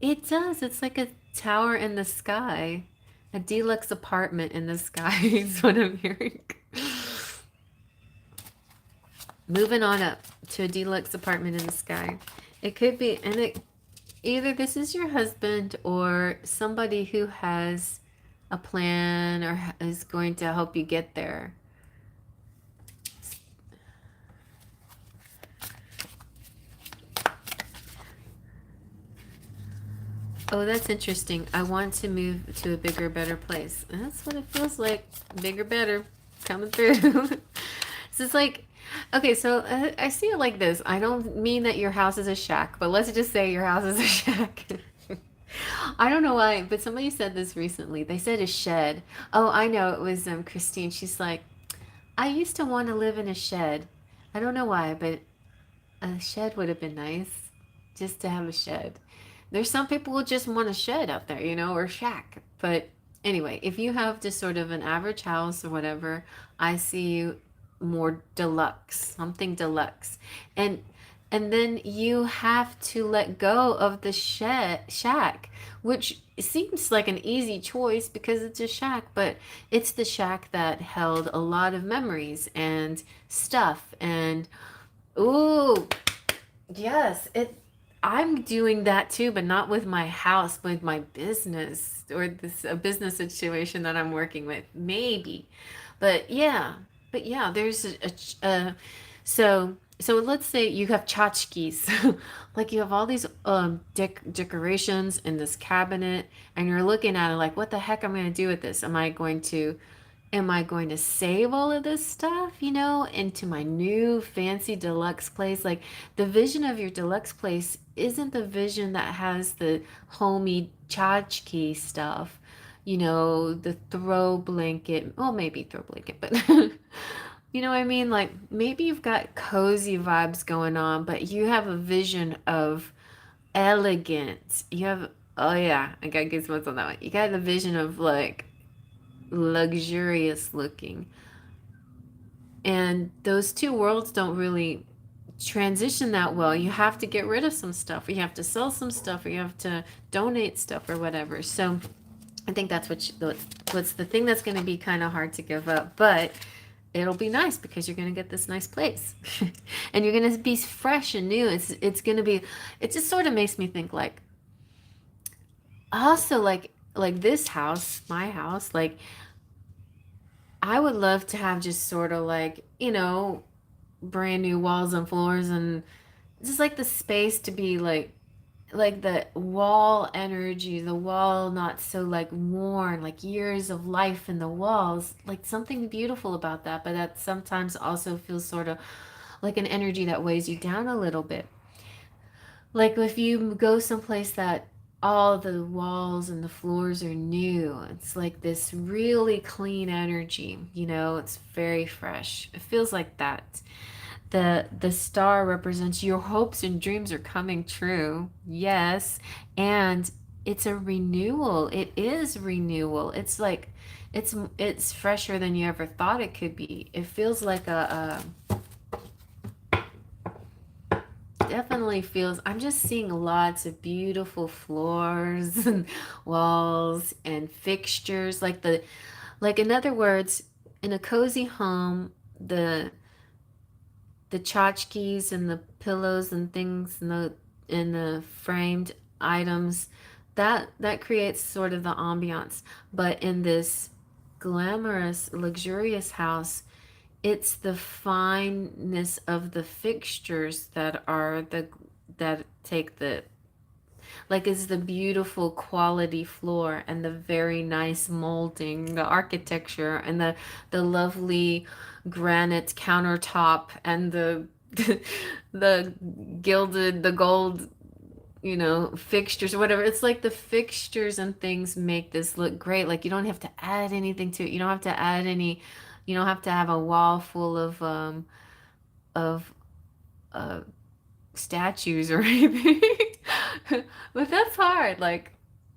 A: It does. It's like a tower in the sky. A deluxe apartment in the sky is what I'm hearing. Moving on up to a deluxe apartment in the sky. It could be, and either this is your husband or somebody who has a plan or is going to help you get there. Oh, that's interesting. I want to move to a bigger, better place. And that's what it feels like. Bigger, better. Coming through. So it's like, okay, so I see it like this. I don't mean that your house is a shack, but let's just say your house is a shack. I don't know why, but somebody said this recently. They said a shed. Oh, I know. It was Christine. She's like, I used to want to live in a shed. I don't know why, but a shed would have been nice. Just to have a shed. There's some people who just want a shed out there, or shack. But anyway, if you have just sort of an average house or whatever, I see you more deluxe, something deluxe. And and then you have to let go of the shack, which seems like an easy choice because it's a shack, but it's the shack that held a lot of memories and stuff. And ooh, yes, I'm doing that too, but not with my house, but with my business or this a business situation that I'm working with, maybe. But yeah, there's so let's say you have tchotchkes, like you have all these decorations in this cabinet, and you're looking at it like, what the heck am I going to do with this? Am I going to save all of this stuff, into my new fancy deluxe place? Like the vision of your deluxe place isn't the vision that has the homey tchotchke stuff, the throw blanket. Well, maybe throw blanket, but you know what I mean? Like maybe you've got cozy vibes going on, but you have a vision of elegance. Oh yeah, I got goosebumps on that one. You got the vision of like luxurious looking. And those two worlds don't really transition that well. You have to get rid of some stuff, or you have to sell some stuff, or you have to donate stuff or whatever. So I think that's what's the thing that's going to be kind of hard to give up, but it'll be nice because you're going to get this nice place. And you're going to be fresh and new. It's going to be, it just sort of makes me think like, also like this house, my house, like I would love to have just sort of like, brand new walls and floors, and just like the space to be like the wall energy, the wall not so like worn, like years of life in the walls, like something beautiful about that, but that sometimes also feels sort of like an energy that weighs you down a little bit. Like if you go someplace that all the walls and the floors are new, it's like this really clean energy, it's very fresh. It feels like that. The star represents your hopes and dreams are coming true. Yes. And it's a renewal. It is renewal. It's like it's fresher than you ever thought it could be. It feels like definitely feels, I'm just seeing lots of beautiful floors and walls and fixtures, like in other words, in a cozy home, the tchotchkes and the pillows and things and the framed items, that creates sort of the ambiance. But in this glamorous, luxurious house, it's the fineness of the fixtures that take the, like, it's the beautiful quality floor and the very nice molding, the architecture, and the lovely granite countertop, and the gilded, the gold, fixtures or whatever. It's like the fixtures and things make this look great. Like you don't have to add anything to it. You don't have to add any, you don't have to have a wall full of uh statues or anything. But that's hard. Like,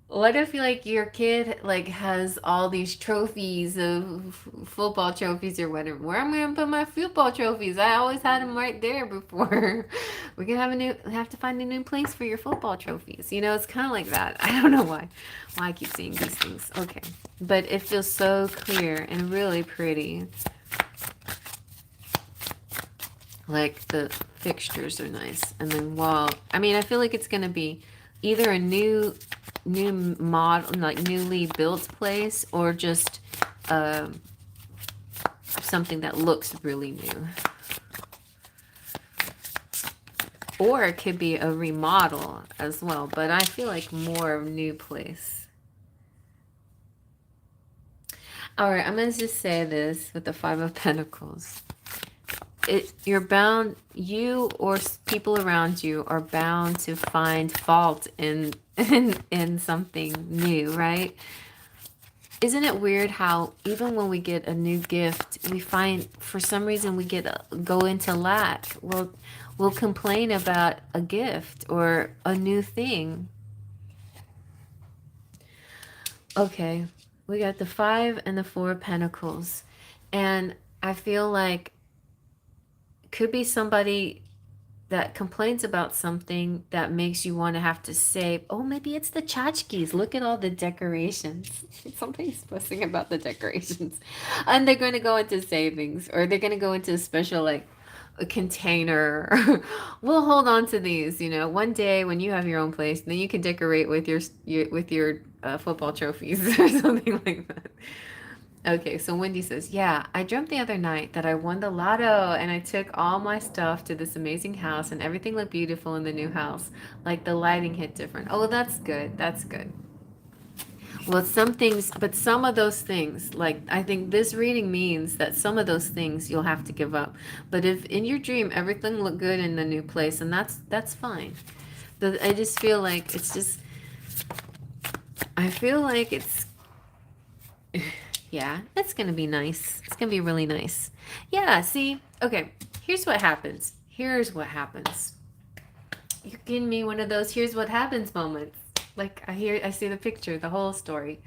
A: what if like your kid like has all these trophies of football trophies or whatever? Where am I gonna put my football trophies? I always had them right there before. We're gonna have to find a new place for your football trophies. It's kind of like that. I don't know why I keep seeing these things. Okay, but it feels so clear and really pretty. Like the fixtures are nice, and then I feel like it's gonna be either a new model, like newly built place, or just something that looks really new. Or it could be a remodel as well, but I feel like more new place. All right, I'm going to just say this with the Five of Pentacles. You're bound, you or people around you are bound to find fault in something new, right? Isn't it weird how even when we get a new gift, we find for some reason we go into lack. We'll complain about a gift or a new thing. Okay, we got the 5 and the 4 of Pentacles, and I feel like could be somebody that complains about something that makes you want to have to save. Oh, maybe it's the tchotchkes. Look at all the decorations. Somebody's fussing about the decorations. And they're going to go into savings, or they're going to go into a special, like, a container. We'll hold on to these, you know. One day when you have your own place, then you can decorate with your football trophies or something like that. Okay, so Wendy says, yeah, I dreamt the other night that I won the lotto and I took all my stuff to this amazing house and everything looked beautiful in the new house. Like the lighting hit different. Oh, that's good. That's good. Well, some things, but some of those things, like I think this reading means that some of those things you'll have to give up. But if in your dream everything looked good in the new place, and that's fine. I just feel like it's just, I feel like it's yeah, it's going to be nice. It's going to be really nice. Yeah, see? Okay, here's what happens. Here's what happens. You're giving me one of those here's what happens moments. Like I see the picture, the whole story.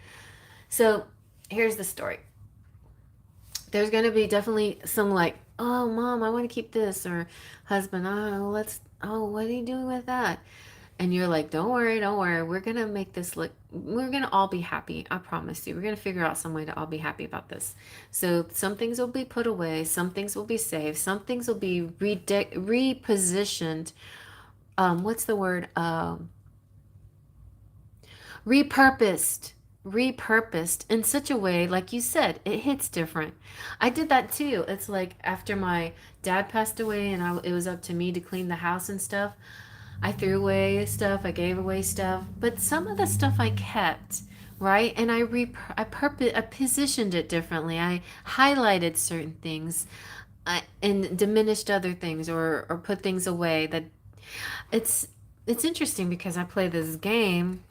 A: So, here's the story. There's going to be definitely some like, "Oh, mom, I want to keep this," or husband, what are you doing with that?" And you're like, don't worry. We're going to make this look, we're going to all be happy. I promise you. We're going to figure out some way to all be happy about this. So some things will be put away. Some things will be saved. Some things will be repositioned. What's the word? Repurposed in such a way, like you said, it hits different. I did that too. It's like after my dad passed away and it was up to me to clean the house and stuff. I threw away stuff, I gave away stuff, but some of the stuff I kept, right? And I positioned it differently. I highlighted certain things, and diminished other things, or put things away. That it's interesting because I play this game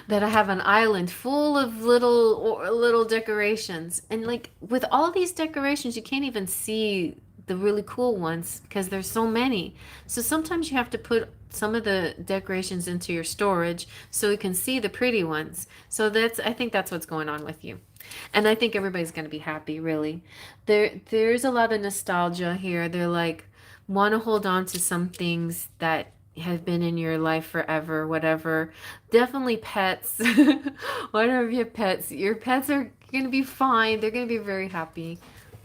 A: that I have an island full of little decorations, and like with all these decorations, you can't even see the really cool ones because there's so many. So sometimes you have to put some of the decorations into your storage so you can see the pretty ones. So I think that's what's going on with you. And I think everybody's going to be happy, really. There's a lot of nostalgia here. They're like want to hold on to some things that have been in your life forever, whatever. Definitely pets. Whatever your pets are going to be fine. They're going to be very happy.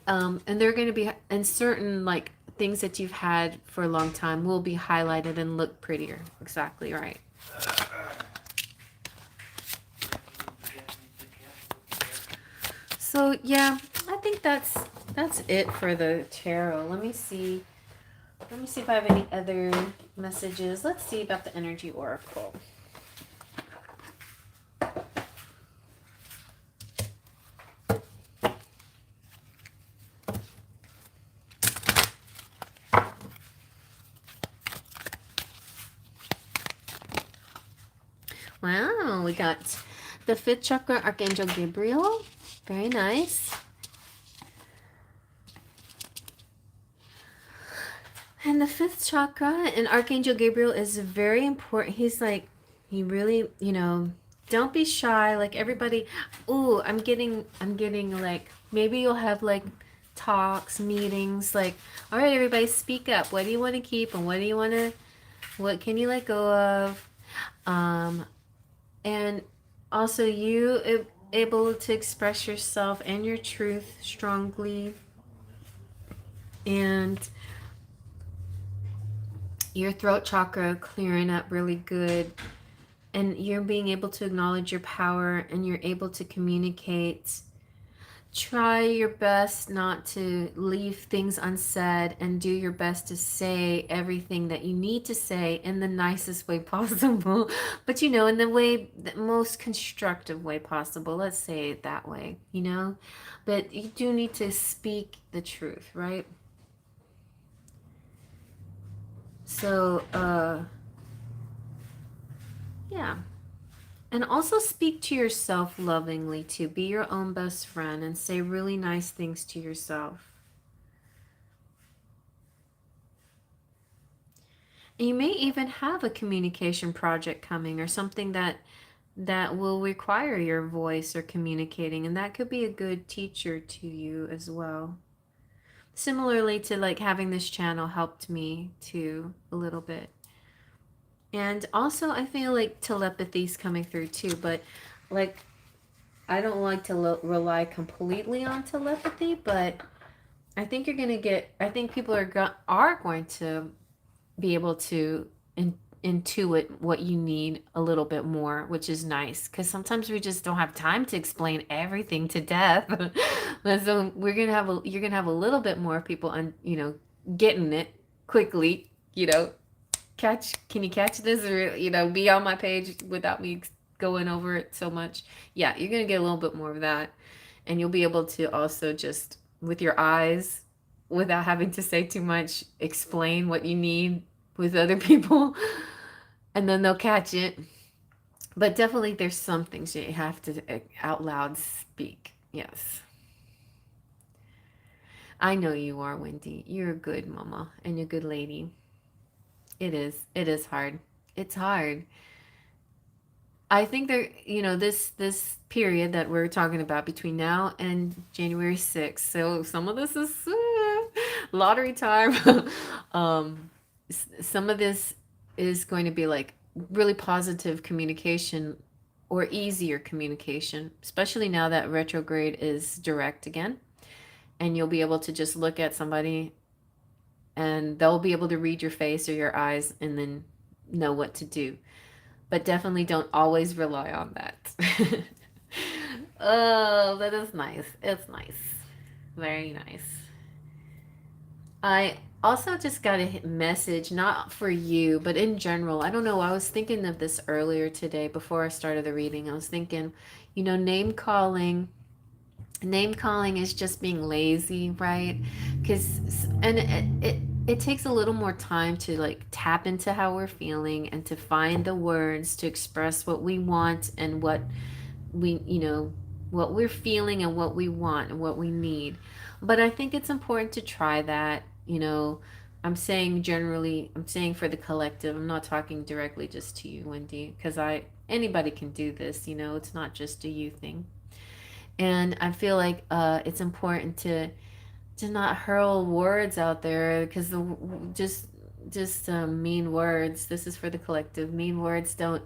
A: And they're going to be, and certain like things that you've had for a long time will be highlighted and look prettier. Exactly right. So yeah, I think that's it for the tarot. Let me see if I have any other messages. Let's see about the energy oracle. Wow, we got the 5th chakra, Archangel Gabriel. Very nice. And the 5th chakra and Archangel Gabriel is very important. He's like, he really, don't be shy. Like everybody, ooh, I'm getting like, maybe you'll have like talks, meetings, like, all right, everybody speak up. What do you want to keep and what can you let go of? And also you able to express yourself and your truth strongly, and your throat chakra clearing up really good, and you're being able to acknowledge your power, and you're able to communicate try your best not to leave things unsaid and do your best to say everything that you need to say in the nicest way possible. But you know, in the way, the most constructive way possible. Let's say it that way, you know? But you do need to speak the truth, right? So, yeah. And also speak to yourself lovingly too. Be your own best friend and say really nice things to yourself. And you may even have a communication project coming or something that will require your voice or communicating, and that could be a good teacher to you as well. Similarly to like having this channel helped me too a little bit. And also I feel like telepathy's coming through too, but like I don't like to rely completely on telepathy, but I think you're gonna get. I think people are going to be able to intuit what you need a little bit more, which is nice because sometimes we just don't have time to explain everything to death. But so you're gonna have a little bit more people getting it quickly. Can you catch this, or be on my page without me going over it so much. Yeah, you're gonna get a little bit more of that, and you'll be able to also just with your eyes, without having to say too much, explain what you need with other people, and then they'll catch it. But definitely there's some things you have to out loud speak. Yes, I know you are, Wendy. You're a good mama and a good lady. It is hard. It's hard. I think there, this period that we're talking about between now and January 6th. So some of this is lottery time. Some of this is going to be like really positive communication or easier communication, especially now that retrograde is direct again. And you'll be able to just look at somebody and they'll be able to read your face or your eyes and then know what to do. But definitely don't always rely on that. Oh, that is nice. It's nice. Very nice. I also just got a message, not for you, but in general. I don't know. I was thinking of this earlier today before I started the reading. I was thinking, name calling. Name calling is just being lazy, right? And it takes a little more time to like tap into how we're feeling and to find the words to express what we want and what we're feeling and what we want and what we need. But I think it's important to try that. I'm saying generally, I'm saying for the collective. I'm not talking directly just to you, Wendy, because anybody can do this. It's not just a you thing. And I feel like it's important to not hurl words out there because just mean words. This is for the collective. Mean words don't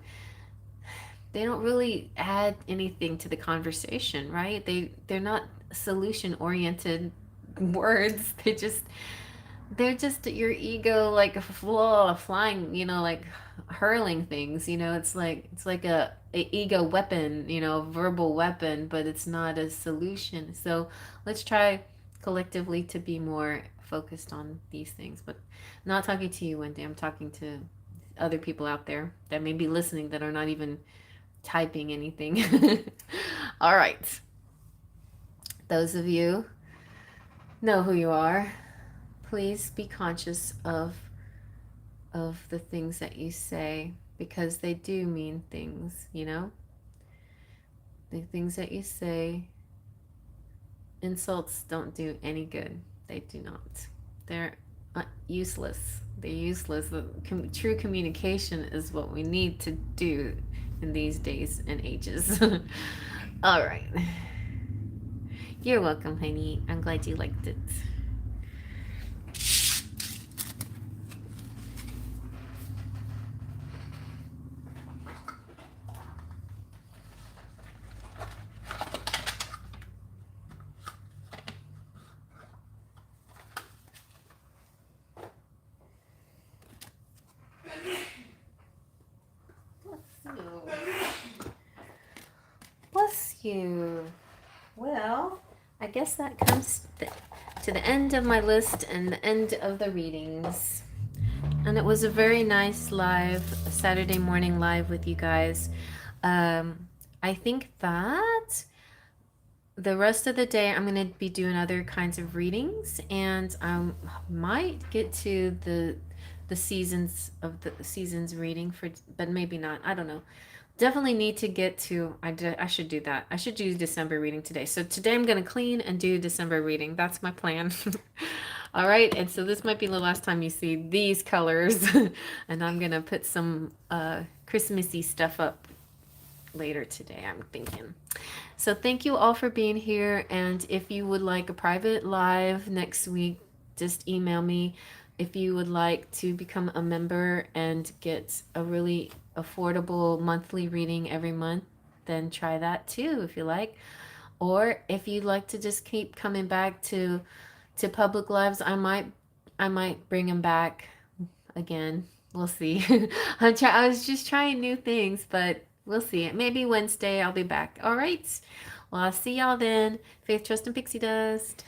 A: really add anything to the conversation, right? They're not solution oriented words. They're just your ego like flying, like hurling things. It's like a ego weapon, a verbal weapon, but it's not a solution. So let's try collectively to be more focused on these things. But I'm not talking to you, Wendy. I'm talking to other people out there that may be listening that are not even typing anything. All right. Those of you know who you are. Please be conscious of the things that you say because they do mean things, The things that you say, insults don't do any good. They do not. They're useless. They're useless. True communication is what we need to do in these days and ages. All right. You're welcome, honey. I'm glad you liked it. Bless you. Well, I guess that comes to the end of my list and the end of the readings. And it was a very nice live, Saturday morning live with you guys. I think that the rest of the day I'm going to be doing other kinds of readings, and I might get to the seasons reading for, but maybe not. I don't know. Definitely need to get to, I should do that. I should do December reading today. So today I'm going to clean and do December reading. That's my plan. All right. And so this might be the last time you see these colors. And I'm going to put some Christmassy stuff up later today, I'm thinking. So thank you all for being here. And if you would like a private live next week, just email me. If you would like to become a member and get a really affordable monthly reading every month, then try that too if you like. Or if you'd like to just keep coming back to public lives, I might bring them back again. We'll see. I was just trying new things, but we'll see. Maybe Wednesday I'll be back. All right. Well, I'll see y'all then. Faith, trust, and pixie dust.